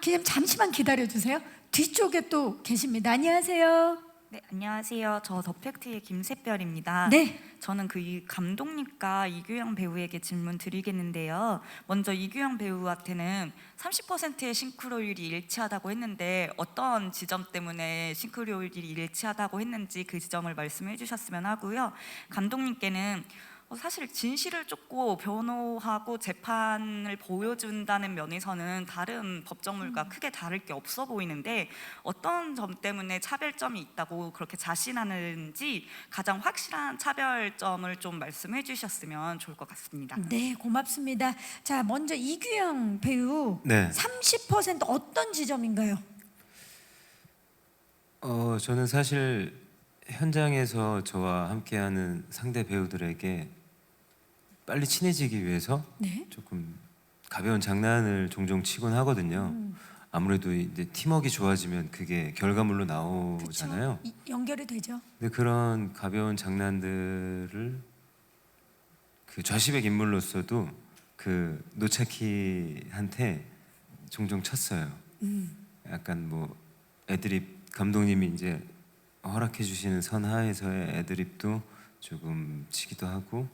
기자님 잠시만 기다려 주세요. 뒤쪽에 또 계십니다. 안녕하세요. 네, 안녕하세요. 저 더팩트의 김샛별입니다. 네. 저는 그 감독님과 이규영 배우에게 질문 드리겠는데요. 먼저 이규영 배우한테는 30%의 싱크로율이 일치하다고 했는데 어떤 지점 때문에 싱크로율이 일치하다고 했는지 그 지점을 말씀해 주셨으면 하고요. 감독님께는 사실 진실을 쫓고 변호하고 재판을 보여준다는 면에서는 다른 법정물과 크게 다를 게 없어 보이는데 어떤 점 때문에 차별점이 있다고 그렇게 자신하는지 가장 확실한 차별점을 좀 말씀해 주셨으면 좋을 것 같습니다. 네, 고맙습니다. 자, 먼저 이규영 배우 네. 30% 어떤 지점인가요? 저는 사실 현장에서 저와 함께하는 상대 배우들에게 빨리 친해지기 위해서 네. 조금 가벼운 장난을 종종 치곤 하거든요. 아무래도 이제 팀워크가 좋아지면 그게 결과물로 나오잖아요. 연결이 되죠. 근데 그런 가벼운 장난들을 그 좌시백 인물로서도 그 노차키한테 종종 쳤어요. 약간 뭐 애드립 감독님이 이제 허락해 주시는 선하에서의 애드립도 조금 치기도 하고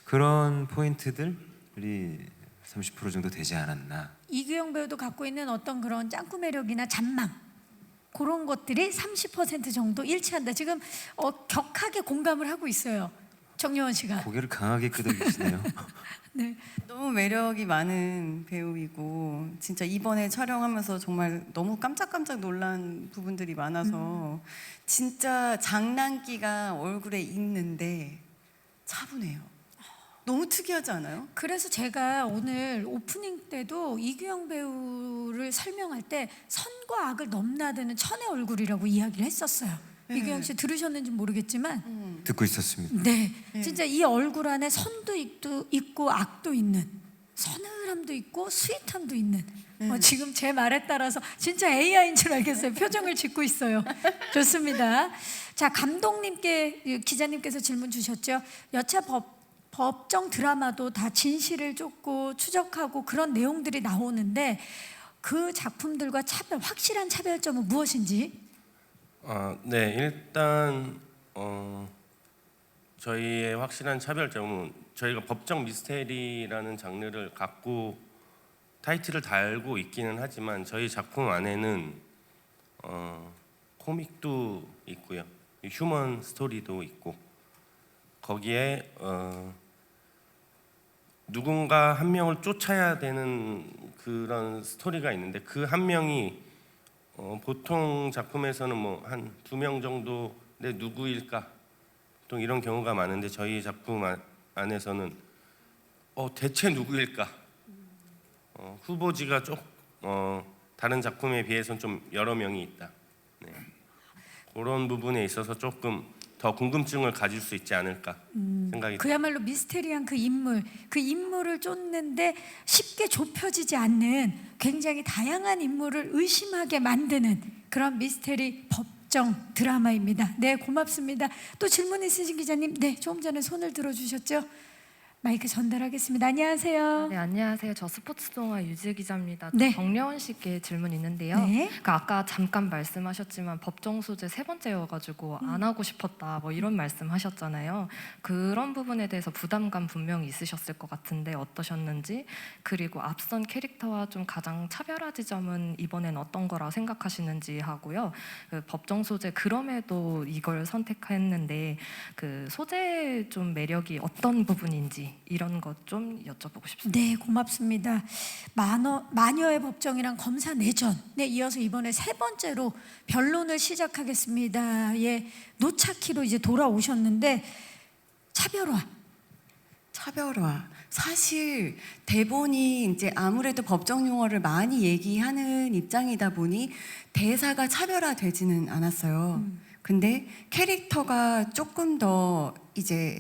그런 포인트들이 30% 정도 되지 않았나. 이규영 배우도 갖고 있는 어떤 그런 짱구 매력이나 잔망 그런 것들이 30% 정도 일치한다. 지금 격하게 공감을 하고 있어요. 정여원 씨가. 고개를 강하게 끄덕이시네요. 네. 너무 매력이 많은 배우이고 진짜 이번에 촬영하면서 정말 너무 깜짝깜짝 놀란 부분들이 많아서 진짜 장난기가 얼굴에 있는데 차분해요. 너무 특이하지 않아요? 그래서 제가 오늘 오프닝 때도 이규영 배우를 설명할 때 선과 악을 넘나드는 천의 얼굴이라고 이야기를 했었어요. 네. 이규영 씨 들으셨는지 모르겠지만 듣고 있었습니다. 네, 진짜 이 얼굴 안에 선도 있고 악도 있는 서늘함도 있고 스윗함도 있는 지금 제 말에 따라서 진짜 AI인 줄 알겠어요. 표정을 짓고 있어요. 좋습니다. 자, 감독님께 기자님께서 질문 주셨죠. 여차 법정 드라마도 다 진실을 쫓고 추적하고 그런 내용들이 나오는데 그 작품들과 확실한 차별점은 무엇인지? 네, 일단 저희의 확실한 차별점은 저희가 법정 미스테리라는 장르를 갖고 타이틀을 달고 있기는 하지만 저희 작품 안에는 코믹도 있고요, 휴먼 스토리도 있고 거기에 누군가 한 명을 쫓아야 되는 그런 스토리가 있는데 그 한 명이 보통 작품에서는 뭐 한 2명 정도 내 누구일까 보통 이런 경우가 많은데 저희 작품 안에서는 대체 누구일까 후보지가 다른 작품에 비해서는 좀 여러 명이 있다. 네. 그런 부분에 있어서 조금 더 궁금증을 가질 수 있지 않을까 생각이 듭니다. 그야말로 미스테리한 그 인물을 쫓는데 쉽게 좁혀지지 않는 굉장히 다양한 인물을 의심하게 만드는 그런 미스테리 법정 드라마입니다. 네, 고맙습니다. 또 질문 있으신 기자님, 네, 조금 전에 손을 들어주셨죠? 마이크 전달하겠습니다. 안녕하세요. 네, 안녕하세요. 저 스포츠 동아 유지 기자입니다. 네. 정려원 씨께 질문 있는데요. 네. 그러니까 아까 잠깐 말씀하셨지만 법정 소재 3번째여가지고 안 하고 싶었다 뭐 이런 말씀하셨잖아요. 그런 부분에 대해서 부담감 분명히 있으셨을 것 같은데 어떠셨는지, 그리고 앞선 캐릭터와 좀 가장 차별화 지점은 이번엔 어떤 거라 생각하시는지 하고요. 그 법정 소재 그럼에도 이걸 선택했는데 그 소재 좀 매력이 어떤 부분인지 이런 것 좀 여쭤보고 싶습니다. 네, 고맙습니다. 마녀의 법정이랑 검사 내전에 이어서 이번에 3번째로 변론을 시작하겠습니다. 예, 노차키로 이제 돌아오셨는데 차별화. 사실 대본이 이제 아무래도 법정 용어를 많이 얘기하는 입장이다 보니 대사가 차별화되지는 않았어요. 근데 캐릭터가 조금 더 이제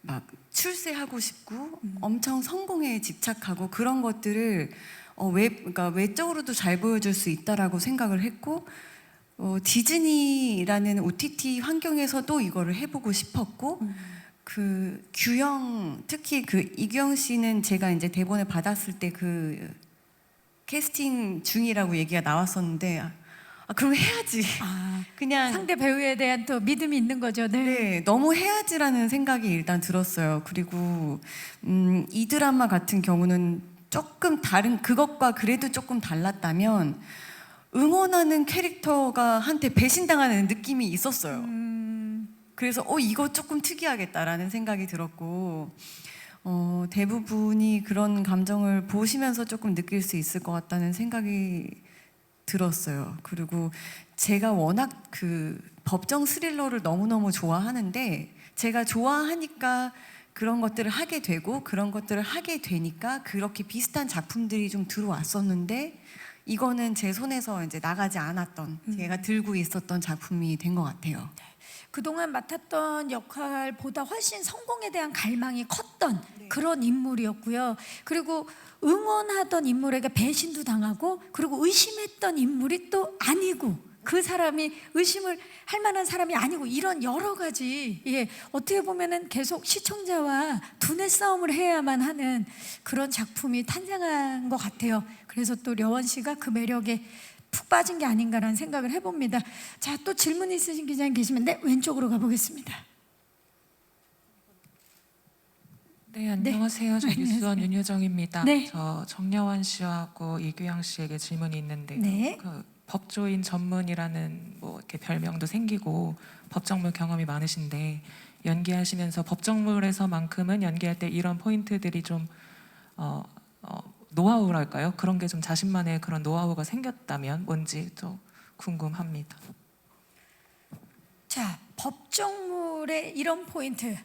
막 출세하고 싶고 엄청 성공에 집착하고 그런 것들을 그러니까 외적으로도 잘 보여줄 수 있다라고 생각을 했고 디즈니라는 OTT 환경에서도 이거를 해보고 싶었고 그 규영 특히 그 이규영 씨는 제가 이제 대본을 받았을 때 그 캐스팅 중이라고 얘기가 나왔었는데 그럼 해야지. 그냥 상대 배우에 대한 또 믿음이 있는 거죠. 네. 네, 너무 해야지라는 생각이 일단 들었어요. 그리고 이 드라마 같은 경우는 조금 다른 그것과 그래도 조금 달랐다면 응원하는 캐릭터가 한테 배신당하는 느낌이 있었어요. 그래서 이거 조금 특이하겠다라는 생각이 들었고 대부분이 그런 감정을 보시면서 조금 느낄 수 있을 것 같다는 생각이 들었어요. 그리고 제가 워낙 그 법정 스릴러를 너무너무 좋아하는데 제가 좋아하니까 그런 것들을 하게 되고 그런 것들을 하게 되니까 그렇게 비슷한 작품들이 좀 들어왔었는데 이거는 제 손에서 이제 나가지 않았던 제가 들고 있었던 작품이 된 것 같아요. 그동안 맡았던 역할보다 훨씬 성공에 대한 갈망이 컸던 그런 인물이었고요. 그리고 응원하던 인물에게 배신도 당하고 그리고 의심했던 인물이 또 아니고 그 사람이 의심을 할 만한 사람이 아니고 이런 여러 가지 어떻게 보면은 계속 시청자와 두뇌 싸움을 해야만 하는 그런 작품이 탄생한 것 같아요. 그래서 또 려원 씨가 그 매력에 푹 빠진 게 아닌가라는 생각을 해봅니다. 자, 또 질문 있으신 기자님 계시면 왼쪽으로 가보겠습니다. 네, 안녕하세요. 저 뉴스원 윤효정입니다. 네. 저 정려원 씨하고 이규영 씨에게 질문이 있는데요. 네. 그 법조인 전문이라는 뭐 이렇게 별명도 생기고 법정물 경험이 많으신데 연기하시면서 법정물에서만큼은 연기할 때 이런 포인트들이 좀 노하우랄까요? 그런 게 좀 자신만의 그런 노하우가 생겼다면 뭔지 좀 궁금합니다. 자, 법정물에 이런 포인트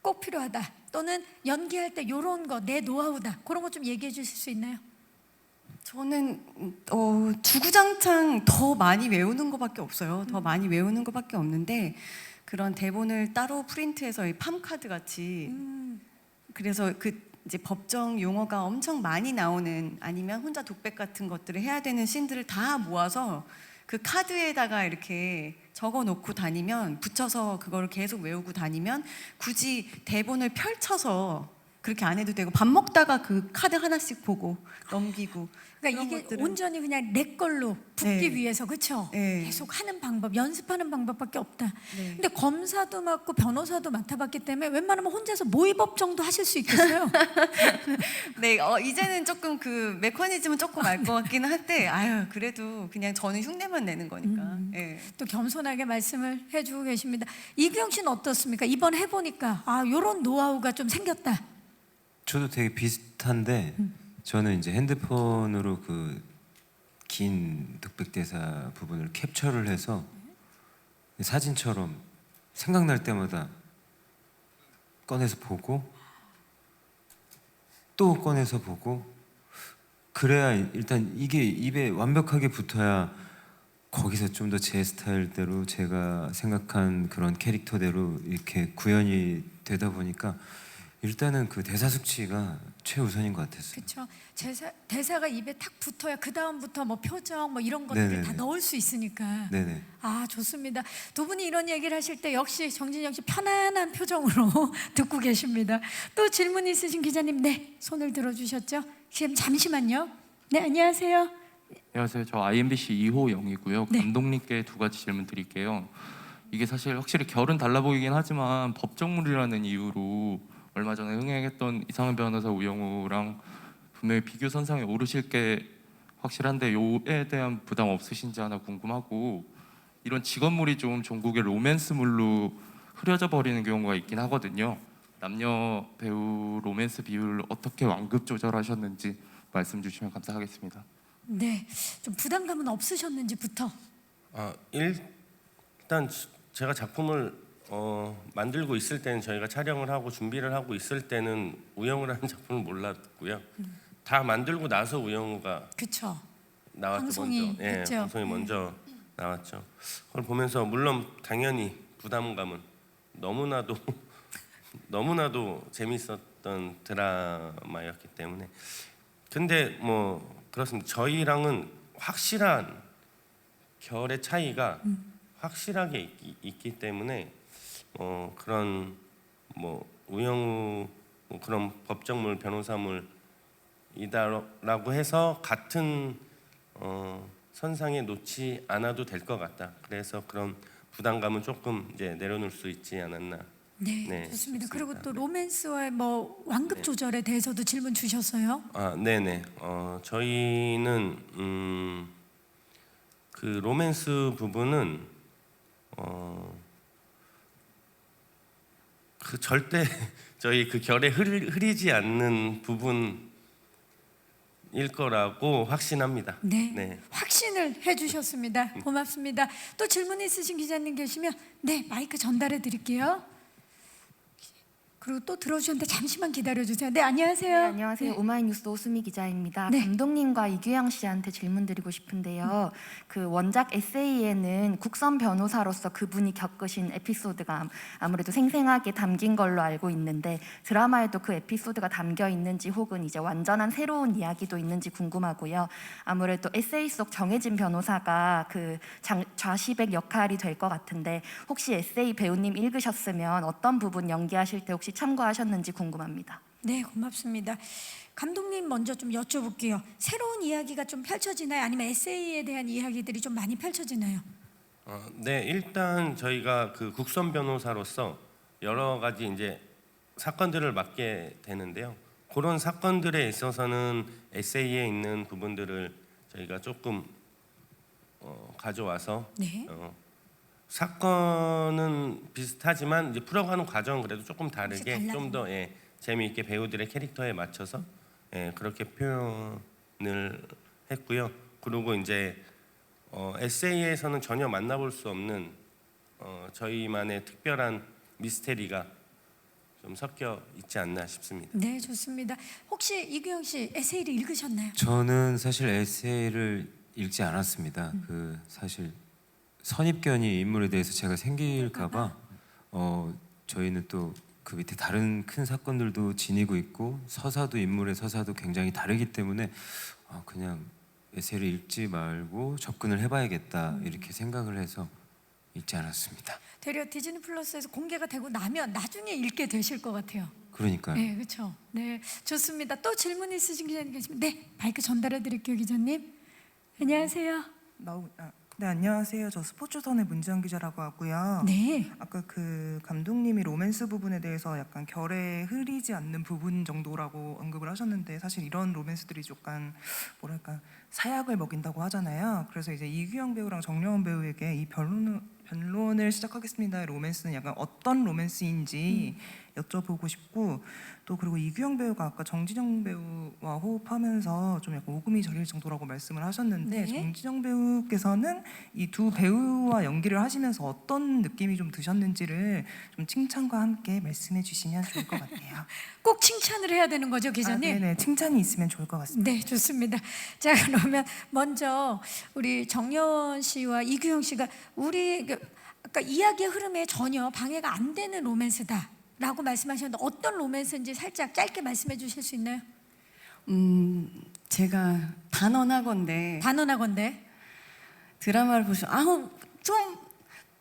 꼭 필요하다. 또는 연기할 때 이런 거 내 노하우다. 그런 거 좀 얘기해 주실 수 있나요? 저는 주구장창 더 많이 외우는 것밖에 없어요. 더 많이 외우는 것밖에 없는데 그런 대본을 따로 프린트해서 이 팜카드 같이 그래서 그 이제 법정 용어가 엄청 많이 나오는 아니면 혼자 독백 같은 것들을 해야 되는 씬들을 다 모아서 그 카드에다가 이렇게 적어 놓고 다니면 붙여서 그거를 계속 외우고 다니면 굳이 대본을 펼쳐서 그렇게 안 해도 되고 밥 먹다가 그 카드 하나씩 보고 넘기고 그러니까 그런 이게 것들은- 온전히 그냥 내 걸로 붙기 네. 위해서 그렇죠? 네. 계속 하는 방법, 연습하는 방법밖에 없다. 네. 근데 검사도 맡고 변호사도 맡아봤기 때문에 웬만하면 혼자서 모의법정도 하실 수 있겠어요? 네, 이제는 조금 그 메커니즘은 조금 알 것 같기는 한데 그래도 그냥 저는 흉내만 내는 거니까. 예. 또 겸손하게 말씀을 해주고 계십니다. 이규영 씨는 어떻습니까? 이번 해보니까 이런 노하우가 좀 생겼다. 저도 되게 비슷한데 저는 이제 핸드폰으로 그 긴 독백 대사 부분을 캡처를 해서 사진처럼 생각날 때마다 꺼내서 보고 또 꺼내서 보고 그래야 일단 이게 입에 완벽하게 붙어야 거기서 좀 더 제 스타일대로 제가 생각한 그런 캐릭터대로 이렇게 구현이 되다 보니까 일단은 그 대사 숙지가 최우선인 것 같았어요. 그렇죠. 대사가 입에 탁 붙어야 그 다음부터 뭐 표정 뭐 이런 것들을 네네네. 다 넣을 수 있으니까. 네네. 아 좋습니다. 두 분이 이런 얘기를 하실 때 역시 정진영 씨 편안한 표정으로 듣고 계십니다. 또 질문 있으신 기자님, 네 손을 들어주셨죠? 지금 잠시만요. 네 안녕하세요. 안녕하세요. 저 IMBC 2호 영이고요. 네. 감독님께 두 가지 질문 드릴게요. 이게 사실 확실히 결은 달라 보이긴 하지만 법정물이라는 이유로 얼마 전에 흥행했던 이상은 변호사 우영우랑 분명히 비교 선상에 오르실 게 확실한데 요에 대한 부담 없으신지 하나 궁금하고, 이런 직업물이 좀 종국의 로맨스물로 흐려져 버리는 경우가 있긴 하거든요. 남녀 배우 로맨스 비율을 어떻게 완급 조절하셨는지 말씀 주시면 감사하겠습니다. 네, 좀 부담감은 없으셨는지부터. 일단 제가 작품을 만들고 있을 때는, 저희가 촬영을 하고 준비를 하고 있을 때는 우영우라는 작품을 몰랐고요. 다 만들고 나서 우영우가 그쵸. 나왔죠. 방송이 먼저. 예, 했죠. 방송이 먼저 나왔죠. 그걸 보면서 물론 당연히 부담감은 너무나도 너무나도 재밌었던 드라마였기 때문에. 근데 뭐 그렇습니다. 저희랑은 확실한 결의 차이가 확실하게 있기 때문에 그런 뭐 우영우 뭐 그런 법정물 변호사물이다라고 해서 같은 선상에 놓지 않아도 될 것 같다. 그래서 그런 부담감은 조금 이제 내려놓을 수 있지 않았나. 네, 네, 좋습니다. 좋습니다. 그리고 또 네. 로맨스와의 뭐 완급 조절에 대해서도 질문 주셨어요. 네네. 저희는 그 로맨스 부분은 그 절대 저희 그 결에 흐리지 않는 부분일 거라고 확신합니다. 네, 네. 확신을 해주셨습니다. 고맙습니다. 또 질문 있으신 기자님 계시면 네 마이크 전달해 드릴게요. 그리고 또 들어주셨는데 잠시만 기다려주세요. 네 안녕하세요. 네, 안녕하세요. 오마이뉴스 오수미 기자입니다. 네. 감독님과 이규영 씨한테 질문 드리고 싶은데요. 그 원작 에세이에는 국선 변호사로서 그분이 겪으신 에피소드가 아무래도 생생하게 담긴 걸로 알고 있는데, 드라마에도 그 에피소드가 담겨 있는지 혹은 이제 완전한 새로운 이야기도 있는지 궁금하고요. 아무래도 에세이 속 정혜진 변호사가 그 좌시백 역할이 될 것 같은데, 혹시 에세이 배우님 읽으셨으면 어떤 부분 연기하실 때 혹시 참고하셨는지 궁금합니다. 네 고맙습니다. 감독님 먼저 좀 여쭤볼게요. 새로운 이야기가 좀 펼쳐지나요? 아니면 에세이에 대한 이야기들이 좀 많이 펼쳐지나요? 네, 일단 저희가 그 국선 변호사로서 여러 가지 이제 사건들을 맡게 되는데요. 그런 사건들에 있어서는 에세이에 있는 부분들을 저희가 조금 가져와서 네. 사건은 비슷하지만 이제 풀어가는 과정은 그래도 조금 혹시 다르게 달라요? 좀 더 재미있게 배우들의 캐릭터에 맞춰서 그렇게 표현을 했고요. 그리고 이제 에세이에서는 전혀 만나볼 수 없는 저희만의 특별한 미스테리가 좀 섞여 있지 않나 싶습니다. 네 좋습니다. 혹시 이규영 씨 에세이를 읽으셨나요? 저는 사실 에세이를 읽지 않았습니다. 그 사실 선입견이 인물에 대해서 제가 생길까봐 저희는 또 그 밑에 다른 큰 사건들도 지니고 있고 서사도 인물의 서사도 굉장히 다르기 때문에 그냥 에세이를 읽지 말고 접근을 해봐야겠다 이렇게 생각을 해서 읽지 않았습니다. 되려 디즈니 플러스에서 공개가 되고 나면 나중에 읽게 되실 것 같아요. 그러니까요. 네, 그렇죠. 네, 좋습니다. 또 질문 있으신 기자님 계시면 네, 마이크 전달해 드릴게요, 기자님. 안녕하세요. 네, 안녕하세요. 저 스포츠선의 문지연 기자라고 하고요. 네, 아까 그 감독님이 로맨스 부분에 대해서 약간 결에 흐리지 않는 부분 정도라고 언급을 하셨는데, 사실 이런 로맨스들이 약간 뭐랄까 사약을 먹인다고 하잖아요. 그래서 이제 이규영 배우랑 정려원 배우에게 이 변론을 시작하겠습니다의 로맨스는 약간 어떤 로맨스인지 여쭤보고 싶고, 또 그리고 이규영 배우가 아까 정진영 배우와 호흡하면서 좀 약간 오금이 저릴 정도라고 말씀을 하셨는데, 네. 정진영 배우께서는 이 두 배우와 연기를 하시면서 어떤 느낌이 좀 드셨는지를 좀 칭찬과 함께 말씀해 주시면 좋을 것 같아요. 꼭 칭찬을 해야 되는 거죠, 아, 기자님? 네네, 칭찬이 있으면 좋을 것 같습니다. 네, 좋습니다. 자, 그러면 먼저 우리 정여원 씨와 이규영 씨가 우리 아까 이야기의 흐름에 전혀 방해가 안 되는 로맨스다라고 말씀하셨는데 어떤 로맨스인지 살짝 짧게 말씀해 주실 수 있나요? 제가 단언하건대 드라마를 보시면 아우 좀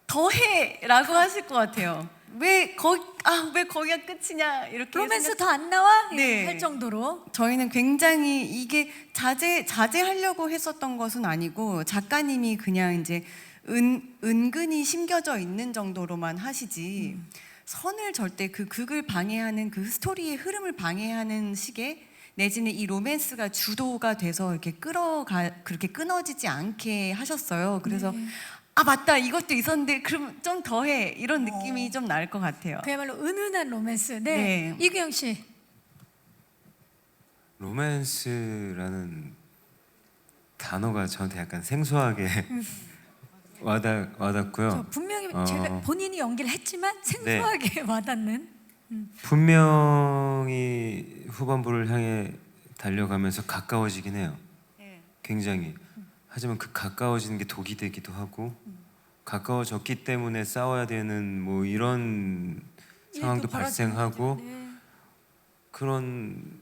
더해라고 하실 것 같아요. 왜 거기가 끝이냐 이렇게 로맨스 더 안 나와? 네. 할 정도로. 저희는 굉장히 이게 자제하려고 했었던 것은 아니고 작가님이 그냥 이제 은근히 심겨져 있는 정도로만 하시지 선을 절대 그 극을 방해하는 그 스토리의 흐름을 방해하는 식의 내지는 이 로맨스가 주도가 돼서 이렇게 그렇게 끊어지지 않게 하셨어요. 그래서 아 맞다 이것도 있었는데 그럼 좀 더해 이런 느낌이 좀 날 것 같아요. 그야말로 은은한 로맨스. 네. 네. 이규영 씨. 로맨스라는 단어가 저한테 약간 생소하게 와닿고요. 저 분명히 제가 본인이 연기를 했지만 생소하게 와닿는. 분명히 후반부를 향해 달려가면서 가까워지긴 해요. 굉장히. 하지만 그 가까워지는 게 독이 되기도 하고 가까워졌기 때문에 싸워야 되는 뭐 이런 상황도 발생하고 그런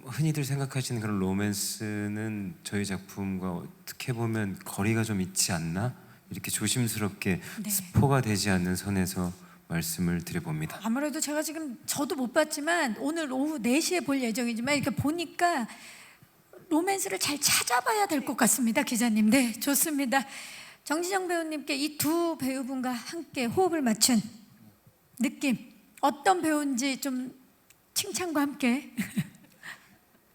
흔히들 생각하시는 그런 로맨스는 저희 작품과 어떻게 보면 거리가 좀 있지 않나? 이렇게 조심스럽게 스포가 되지 않는 선에서 말씀을 드려봅니다. 아무래도 제가 지금 저도 못 봤지만 오늘 오후 4시에 볼 예정이지만 이렇게 보니까 로맨스를 잘 찾아봐야 될 것 같습니다, 기자님. 네, 좋습니다. 정진영 배우님께 이 두 배우분과 함께 호흡을 맞춘 느낌 어떤 배우인지 좀 칭찬과 함께.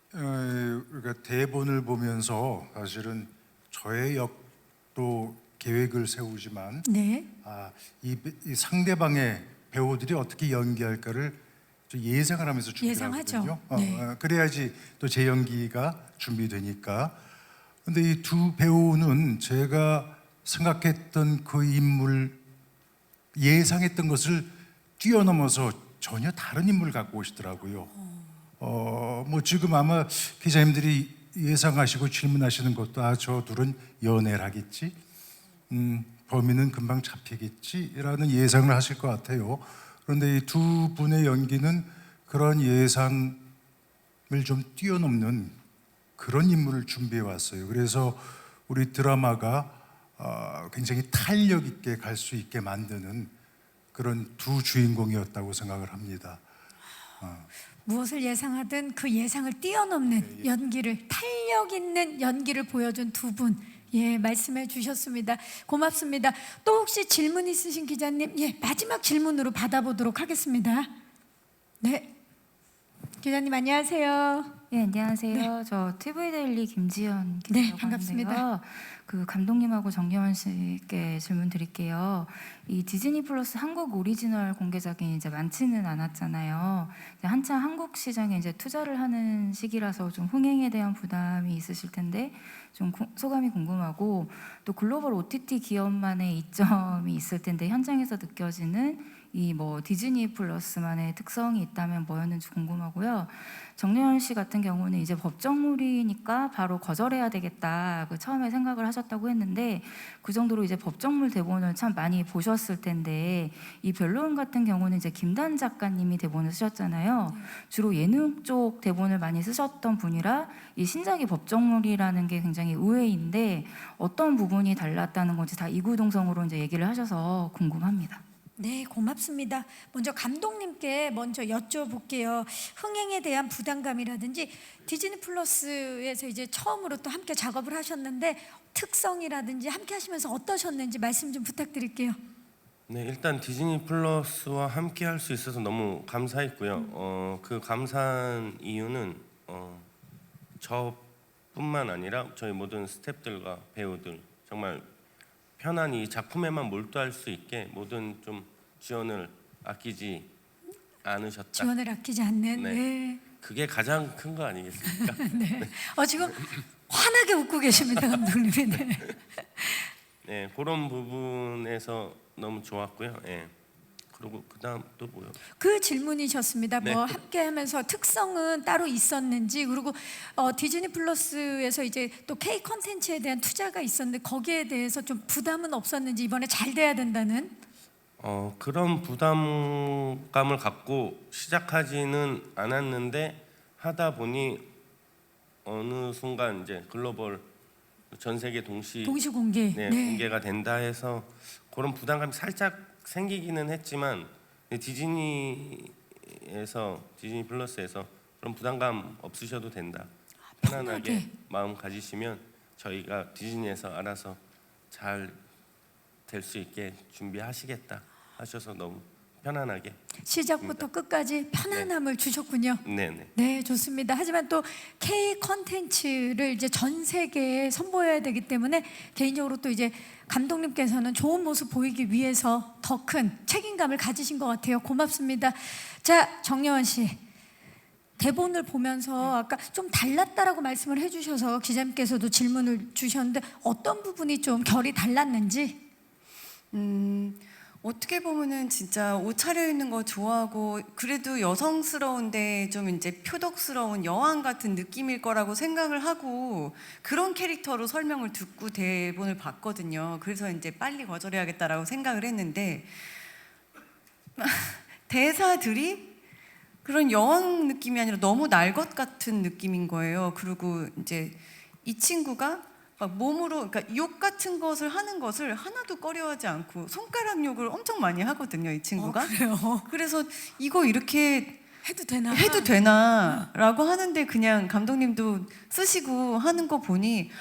그러니까 대본을 보면서 사실은 저의 역도 계획을 세우지만 네. 이 상대방의 배우들이 어떻게 연기할까를 좀 예상을 하면서 준비를 예상하죠. 하거든요. 네. 그래야지 또 제 연기가 준비되니까. 근데 이 두 배우는 제가 생각했던 그 인물, 예상했던 것을 뛰어넘어서 전혀 다른 인물을 갖고 오시더라고요. 뭐 지금 아마 기자님들이 예상하시고 질문하시는 것도 저 둘은 연애를 하겠지, 범인은 금방 잡히겠지라는 예상을 하실 것 같아요. 그런데 이 두 분의 연기는 그런 예상을 좀 뛰어넘는 그런 인물을 준비해 왔어요. 그래서 우리 드라마가 굉장히 탄력 있게 갈 수 있게 만드는 그런 두 주인공이었다고 생각을 합니다. 무엇을 예상하든 그 예상을 뛰어넘는 연기를, 탄력 있는 연기를 보여준 두 분. 예, 말씀해 주셨습니다. 고맙습니다. 또 혹시 질문 있으신 기자님, 예, 마지막 질문으로 받아보도록 하겠습니다. 네, 기자님 안녕하세요. 네, 안녕하세요. 저 TV데일리 김지연 기자라고 네, 반갑습니다. 하는데요. 그 감독님하고 정여원 씨께 질문 드릴게요. 이 디즈니 플러스 한국 오리지널 공개작이 이제 많지는 않았잖아요. 이제 한창 한국 시장에 이제 투자를 하는 시기라서 좀 흥행에 대한 부담이 있으실 텐데 좀 소감이 궁금하고, 또 글로벌 OTT 기업만의 이점이 있을 텐데 현장에서 느껴지는 이 뭐 디즈니 플러스만의 특성이 있다면 뭐였는지 궁금하고요. 정여원 씨 같은 경우는 이제 법정물이니까 바로 거절해야 되겠다 그 처음에 생각을 하셨다고 했는데 그 정도로 이제 법정물 대본을 참 많이 보셨을 텐데 이 변론 같은 경우는 이제 김단 작가님이 대본을 쓰셨잖아요. 주로 예능 쪽 대본을 많이 쓰셨던 분이라 이 신작이 법정물이라는 게 굉장히 의외인데 어떤 부분이 달랐다는 건지 다 이구동성으로 이제 얘기를 하셔서 궁금합니다. 네, 고맙습니다. 먼저 감독님께 먼저 여쭤볼게요. 흥행에 대한 부담감이라든지 디즈니 플러스에서 이제 처음으로 또 함께 작업을 하셨는데 특성이라든지 함께 하시면서 어떠셨는지 말씀 좀 부탁드릴게요. 네, 일단 디즈니 플러스와 함께 할 수 있어서 너무 감사했고요. 그 감사한 이유는 저뿐만 아니라 저희 모든 스태프들과 배우들 정말 편안히 이 작품에만 몰두할 수 있게 모든 좀 지원을 아끼지 않으셨다. 지원을 아끼지 않는. 네. 네. 그게 가장 큰 거 아니겠습니까? 네. 지금 환하게 웃고 계십니다, 감독님이. 네. 네, 그런 부분에서 너무 좋았고요. 예. 그리고 그다음 또 뭐요? 그 질문이셨습니다. 네. 뭐 함께하면서 특성은 따로 있었는지, 그리고 디즈니 플러스에서 이제 또 K 컨텐츠에 대한 투자가 있었는데 거기에 대해서 좀 부담은 없었는지, 이번에 잘 돼야 된다는. 그런 부담감을 갖고 시작하지는 않았는데 하다 보니 어느 순간 이제 글로벌 전 세계 동시 공개. 네, 네. 공개가 된다 해서 그런 부담감이 살짝 생기기는 했지만 디즈니 플러스에서 그런 부담감 없으셔도 된다. 편안하게 편하게. 마음 가지시면 저희가 디즈니에서 알아서 잘 될 수 있게 준비하시겠다 하셔서 너무 편안하게. 시작부터 끝까지 편안함을 주셨군요. 네네. 네, 좋습니다. 하지만 또 K 컨텐츠를 이제 전 세계에 선보여야 되기 때문에 개인적으로 또 이제 감독님께서는 좋은 모습 보이기 위해서 더 큰 책임감을 가지신 것 같아요. 고맙습니다. 자, 정여원 씨. 대본을 보면서 아까 좀 달랐다라고 말씀을 해주셔서 기자님께서도 질문을 주셨는데 어떤 부분이 좀 결이 달랐는지. 어떻게 보면은 진짜 옷 차려입는 거 좋아하고 그래도 여성스러운데 좀 이제 표독스러운 여왕 같은 느낌일 거라고 생각을 하고 그런 캐릭터로 설명을 듣고 대본을 봤거든요. 그래서 이제 빨리 거절해야겠다라고 생각을 했는데 대사들이 그런 여왕 느낌이 아니라 너무 날 것 같은 느낌인 거예요. 그리고 이제 이 친구가 막 몸으로, 그러니까 욕 같은 것을 하는 것을 하나도 꺼려하지 않고 손가락 욕을 엄청 많이 하거든요, 이 친구가. 그래요? 그래서 이거 이렇게 해도 되나? 해도 되나라고 하는데 그냥 감독님도 쓰시고 하는 거 보니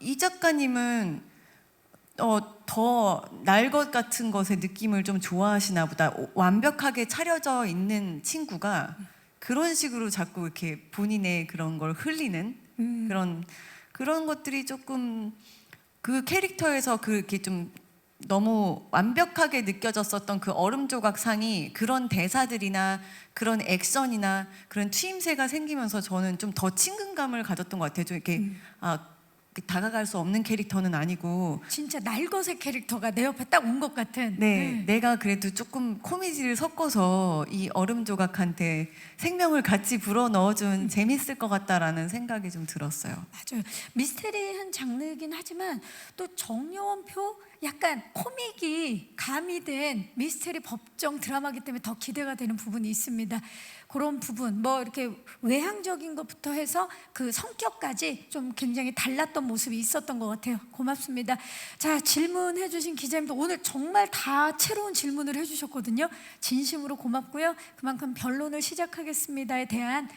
이 작가님은 더 날 것 같은 것의 느낌을 좀 좋아하시나 보다. 완벽하게 차려져 있는 친구가 그런 식으로 자꾸 이렇게 본인의 그런 걸 흘리는 그런 것들이 조금 그 캐릭터에서 그렇게 좀 너무 완벽하게 느껴졌었던 그 얼음 조각 상이 그런 대사들이나 그런 액션이나 그런 추임새가 생기면서 저는 좀 더 친근감을 가졌던 것 같아요. 좀 이렇게 다가갈 수 없는 캐릭터는 아니고 진짜 날것의 캐릭터가 내 옆에 딱 온 것 같은. 네, 내가 그래도 조금 코미디를 섞어서 이 얼음 조각한테 생명을 같이 불어 넣어준 재밌을 것 같다라는 생각이 좀 들었어요. 맞아요. 미스테리한 장르이긴 하지만 또 정여원표 약간 코믹이 가미된 미스테리 법정 드라마이기 때문에 더 기대가 되는 부분이 있습니다. 그런 부분, 뭐 이렇게 외향적인 것부터 해서 그 성격까지 좀 굉장히 달랐던 모습이 있었던 것 같아요. 고맙습니다. 자, 질문해 주신 기자님도 오늘 정말 다채로운 질문을 해주셨거든요. 진심으로 고맙고요. 그만큼 변론을 시작하겠습니다에 대한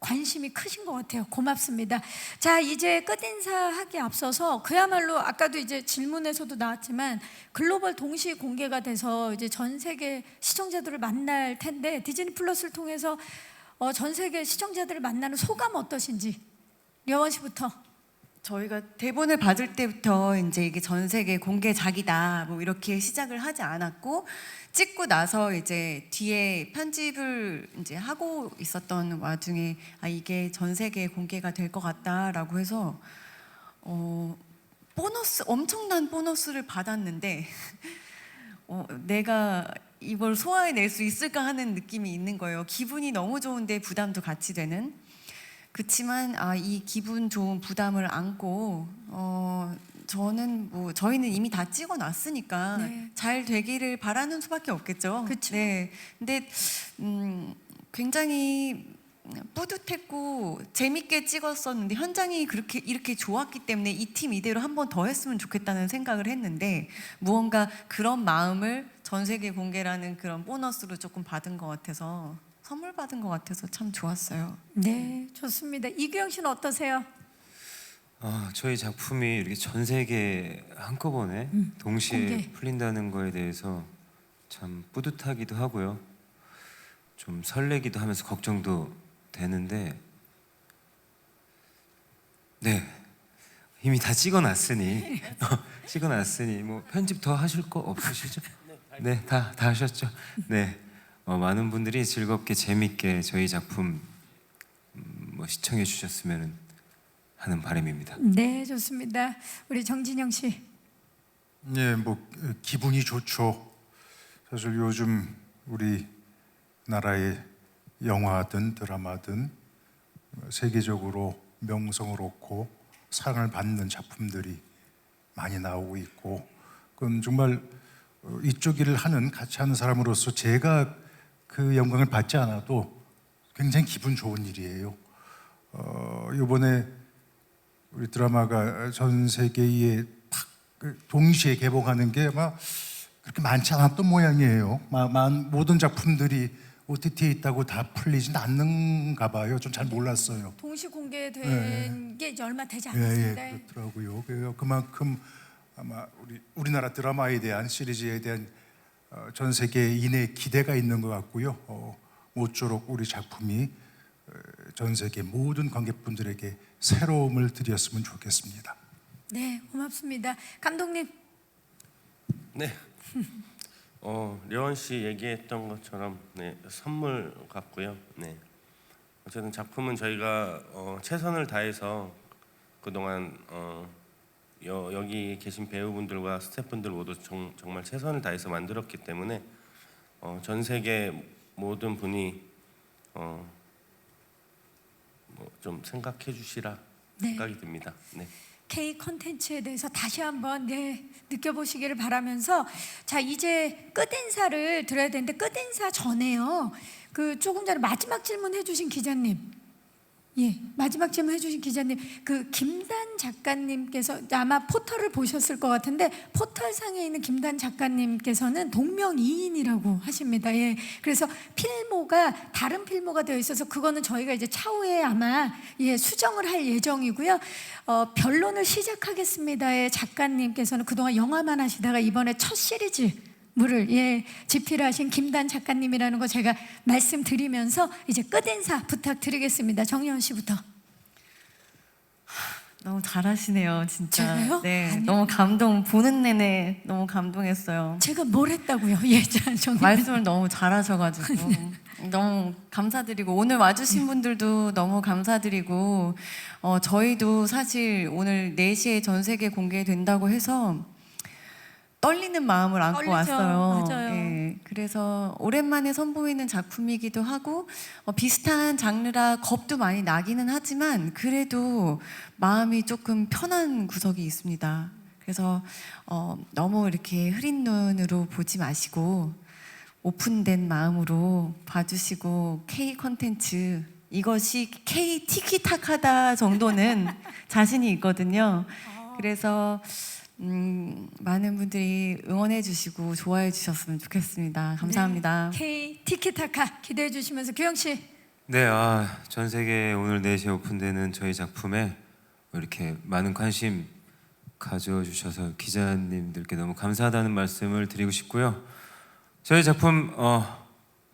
관심이 크신 것 같아요. 고맙습니다. 자, 이제 끝인사하기 앞서서 그야말로 아까도 이제 질문에서도 나왔지만 글로벌 동시 공개가 돼서 이제 전 세계 시청자들을 만날 텐데 디즈니 플러스를 통해서 전 세계 시청자들을 만나는 소감 어떠신지 려원 씨부터. 저희가 대본을 받을 때부터 이제 이게 전 세계 공개작이다 뭐 이렇게 시작을 하지 않았고 찍고 나서 이제 뒤에 편집을 이제 하고 있었던 와중에 이게 전 세계에 공개가 될 것 같다라고 해서 엄청난 보너스를 받았는데 내가 이걸 소화해낼 수 있을까 하는 느낌이 있는 거예요. 기분이 너무 좋은데 부담도 같이 되는. 그렇지만 이 기분 좋은 부담을 안고 저희는 이미 다 찍어놨으니까 네. 잘 되기를 바라는 수밖에 없겠죠. 그쵸. 네. 근데 굉장히 뿌듯했고 재밌게 찍었었는데 현장이 이렇게 좋았기 때문에 이 팀 이대로 한 번 더 했으면 좋겠다는 생각을 했는데 무언가 그런 마음을 전 세계 공개라는 그런 보너스로 조금 받은 것 같아서 선물 받은 것 같아서 참 좋았어요. 네, 좋습니다. 이규영 씨는 어떠세요? 저희 작품이 이렇게 전 세계 한꺼번에 동시에 공개. 풀린다는 거에 대해서 참 뿌듯하기도 하고요. 좀 설레기도 하면서 걱정도 되는데 네, 이미 다 찍어놨으니 뭐 편집 더 하실 거 없으시죠? 네, 다 하셨죠? 네, 많은 분들이 즐겁게 재밌게 저희 작품 뭐 시청해 주셨으면 하는 바람입니다. 네, 좋습니다. 우리 정진영 씨. 예, 뭐 기분이 좋죠. 사실 요즘 우리 나라의 영화든 드라마든 세계적으로 명성을 얻고 사랑을 받는 작품들이 많이 나오고 있고, 그건 정말 이쪽 일을 같이 하는 사람으로서 제가 그 영광을 받지 않아도 굉장히 기분 좋은 일이에요. 이번에 우리 드라마가 전 세계에 동시에 개봉하는 게 아마 그렇게 많지 않았던 모양이에요. 모든 작품들이 OTT에 있다고 다 풀리진 않는가 봐요. 좀 잘 몰랐어요. 동시 공개된 게 이제 얼마 되지 않았습니다. 예, 그렇더라고요. 그래서 그만큼 아마 우리나라 드라마에 대한 시리즈에 대한 전 세계인의 기대가 있는 것 같고요. 모쪼록 우리 작품이 전 세계 모든 관객분들에게 새로움을 드렸으면 좋겠습니다. 네, 고맙습니다. 감독님. 네. 려원 씨 얘기했던 것처럼 네, 선물 같고요. 네. 어쨌든 작품은 저희가 최선을 다해서 그동안 여기 계신 배우분들과 스태프분들 모두 정말 최선을 다해서 만들었기 때문에 전 세계 모든 분이 좀 생각해 주시라 생각이 듭니다. 네. K 컨텐츠에 대해서 다시 한번 느껴보시기를 바라면서, 자, 이제 끝인사를 드려야 되는데 끝인사 전에요. 그 조금 전에 마지막 질문 해주신 기자님, 마지막 질문 해주신 기자님, 그 김단 작가님께서 아마 포털을 보셨을 것 같은데 포털상에 있는 김단 작가님께서는 동명이인이라고 하십니다. 그래서 필모가 다른 필모가 되어 있어서 그거는 저희가 이제 차후에 아마 수정을 할 예정이고요. 변론을 시작하겠습니다의 작가님께서는 그동안 영화만 하시다가 이번에 첫 시리즈 물을 집필하신 김단 작가님이라는 거 제가 말씀드리면서 이제 끝인사 부탁드리겠습니다. 정여원 씨부터. 너무 잘하시네요, 진짜. 제가요? 네, 아니요. 너무 보는 내내 너무 감동했어요. 제가 뭘 했다고요? 말씀을 너무 잘하셔가지고 너무 감사드리고, 오늘 와주신 분들도 너무 감사드리고, 저희도 사실 오늘 4시에 전 세계 공개된다고 해서 떨리는 마음을 안고 떨리죠. 왔어요. 맞아요. 그래서 오랜만에 선보이는 작품이기도 하고 비슷한 장르라 겁도 많이 나기는 하지만 그래도 마음이 조금 편한 구석이 있습니다. 그래서 너무 이렇게 흐린 눈으로 보지 마시고 오픈된 마음으로 봐주시고, K 컨텐츠 이것이 K 티키타카다 정도는 자신이 있거든요. 그래서 많은 분들이 응원해 주시고 좋아해 주셨으면 좋겠습니다. 감사합니다. K 티키타카 기대해 주시면서 규영 씨. 네, 전 세계 오늘 4시에 오픈되는 저희 작품에 이렇게 많은 관심 가져주셔서 기자님들께 너무 감사하다는 말씀을 드리고 싶고요. 저희 작품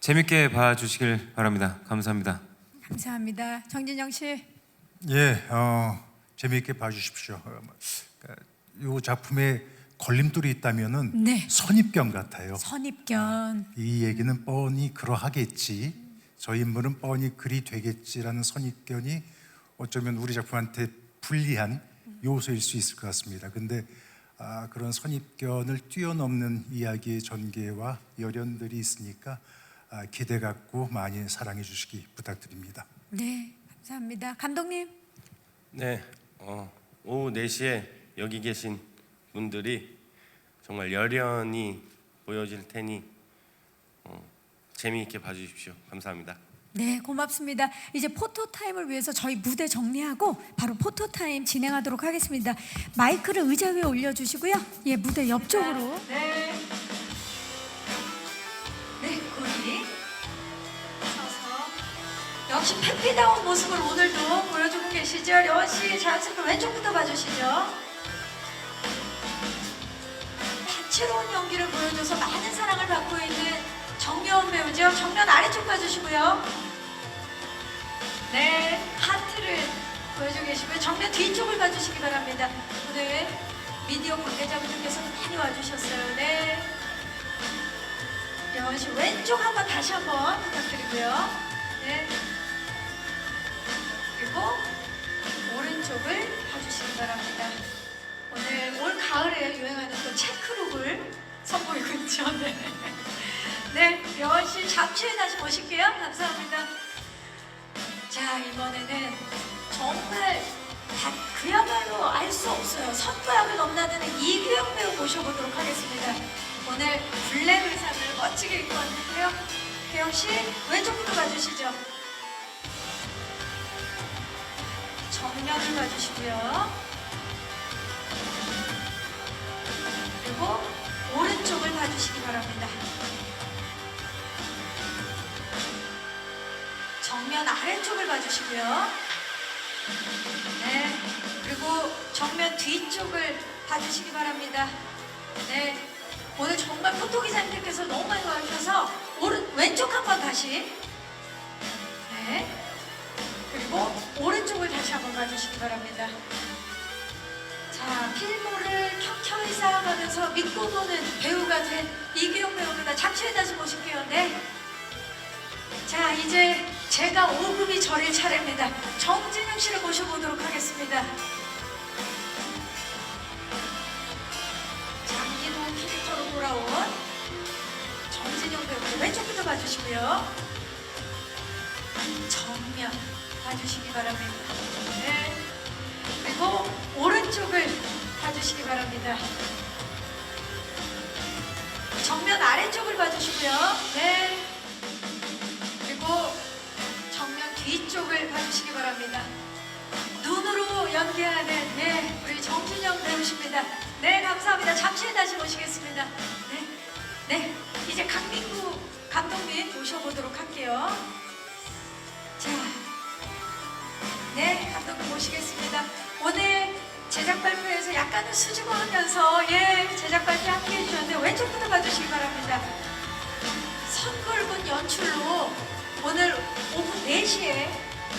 재밌게 봐주시길 바랍니다. 감사합니다. 감사합니다. 정진영 씨. 재미있게 봐주십시오. 이 작품에 걸림돌이 있다면은 선입견 같아요. 선입견. 이 얘기는 뻔히 그러하겠지, 저 인물은 뻔히 그리 되겠지라는 선입견이 어쩌면 우리 작품한테 불리한 요소일 수 있을 것 같습니다. 근데 그런 선입견을 뛰어넘는 이야기의 전개와 열연들이 있으니까 기대 갖고 많이 사랑해 주시기 부탁드립니다. 네, 감사합니다. 감독님. 네, 오후 4시에 여기 계신 분들이 정말 열연히 보여질 테니 재미있게 봐주십시오. 감사합니다. 네, 고맙습니다. 이제 포토타임을 위해서 저희 무대 정리하고 바로 포토타임 진행하도록 하겠습니다. 마이크를 의자 위에 올려주시고요. 무대 옆쪽으로. 네, 고리 서서 역시 페피다운 모습을 오늘도 보여주고 계시죠. 려원 씨 자연스럽게 왼쪽부터 봐주시죠. 다채로운 연기를 보여줘서 많은 사랑을 받고 있는 정여원 배우죠. 정면 아래쪽 봐주시고요. 네, 하트를 보여주고 계시고요. 정면 뒤쪽을 봐주시기 바랍니다. 오늘 미디어 관계자분들께서도 많이 와주셨어요. 네, 려원 씨. 다시 왼쪽 한번 다시 한번 부탁드리고요. 네. 그리고 오른쪽을 봐주시기 바랍니다. 오늘 올 가을에 유행하는 또 체크룩을 선보이고 있죠. 네. 네, 여원 씨 잠시 다시 모실게요. 감사합니다. 자, 이번에는 정말 그야말로 알 수 없어요. 선도약을 넘나드는 이규영 배우 모셔보도록 하겠습니다. 오늘 블랙 의상을 멋지게 입고 왔는데요. 규영 씨 왼쪽부터 봐주시죠. 정면을 봐주시고요. 그리고 오른쪽을 봐주시기 바랍니다. 정면 아래쪽을 봐주시고요. 네. 그리고 정면 뒤쪽을 봐주시기 바랍니다. 네. 오늘 정말 포토기자님들께서 너무 많이 와주셔서 왼쪽 한번 다시. 네. 그리고 오른쪽을 다시 한번 봐주시기 바랍니다. 자, 필모를 켜켜이 쌓아가면서 믿고 보는 배우가 된 이규영 배우입니다. 잠시 후에 다시 모실게요. 네. 자, 이제 제가 5급이 저릴 차례입니다. 정진영 씨를 모셔보도록 하겠습니다. 장기도 캐릭터로 돌아온 정진영 배우 왼쪽부터 봐주시고요. 정면 봐주시기 바랍니다. 네. 그리고 오른쪽을 봐주시기 바랍니다. 정면 아래쪽을 봐주시고요. 네. 그리고 정면 뒤쪽을 봐주시기 바랍니다. 눈으로 연기하는 네, 우리 정진영 배우십니다. 네, 감사합니다. 잠시 후에 다시 모시겠습니다. 네, 네, 이제 강민구 감독님 모셔보도록 할게요. 자, 네, 감독님 모시겠습니다. 오늘 제작 발표에서 약간은 수줍어 하면서 제작 발표 함께 해주셨는데 왼쪽부터 봐주시기 바랍니다. 선골분 연출로 오늘 오후 4시에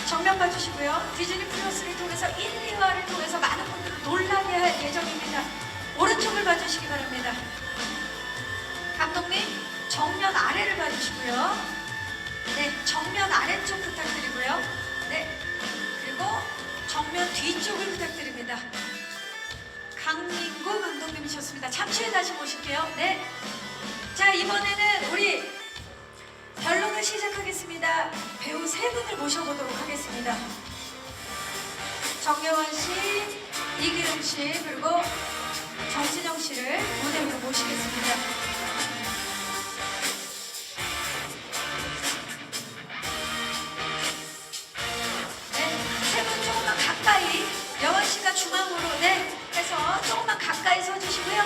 정면 봐주시고요. 디즈니 플러스를 통해서 1, 2화를 통해서 많은 분들을 놀라게 할 예정입니다. 오른쪽을 봐주시기 바랍니다. 감독님 정면 아래를 봐주시고요. 네, 정면 아래쪽 부탁드리고요. 네, 그리고 정면 뒤쪽을 부탁드립니다. 강민구 감독님이셨습니다. 잠시 후에 다시 모실게요. 네. 자, 이번에는 우리 변론을 시작하겠습니다. 배우 3분을 모셔보도록 하겠습니다. 정여원 씨, 이기룡 씨, 그리고 정진영 씨를 무대 위로 모시겠습니다. 네, 3분 조금만 가까이, 여원 씨가 중앙으로 해서 조금만 가까이 서주시고요.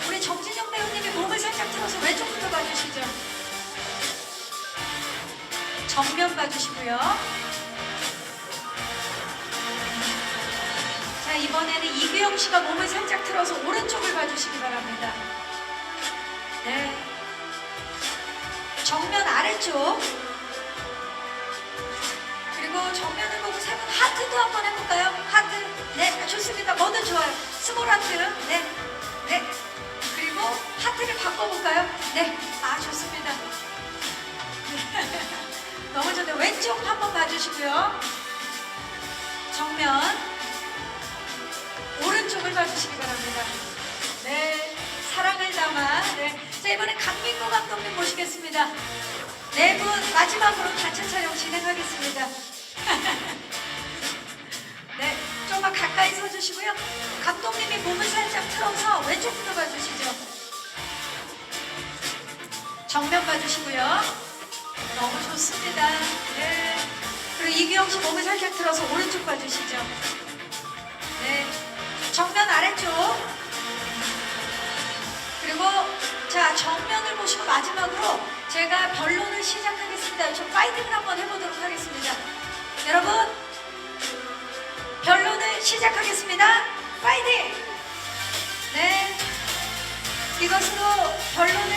우리 정진영 배우님이 몸을 살짝 틀어서 왼쪽부터 봐주시죠. 정면 봐주시고요. 자, 이번에는 이규영 씨가 몸을 살짝 틀어서 오른쪽을 봐주시기 바랍니다. 네. 정면 아래쪽. 그리고 정면을 보고 3분 하트도 한번 해볼까요? 하트. 네, 좋습니다. 뭐든 좋아요. 스몰 하트. 네. 네. 그리고 하트를 바꿔볼까요? 네. 아, 좋습니다. 너무 좋네요. 왼쪽 한번 봐주시고요. 정면 오른쪽을 봐주시기 바랍니다. 네, 사랑을 담아. 네, 자, 이번에 강민구 감독님 모시겠습니다. 4분 마지막으로 단체 촬영 진행하겠습니다. 네, 조금만 가까이 서주시고요. 감독님이 몸을 살짝 틀어서 왼쪽부터 봐주시죠. 정면 봐주시고요. 너무 좋습니다. 네. 그리고 이규영 씨 몸을 살짝 들어서 오른쪽 봐주시죠. 네. 정면 아래쪽. 그리고 자, 정면을 보시고 마지막으로 제가 변론을 시작하겠습니다. 저 파이팅을 한번 해보도록 하겠습니다. 여러분, 변론을 시작하겠습니다. 파이팅! 네. 이것으로 변론을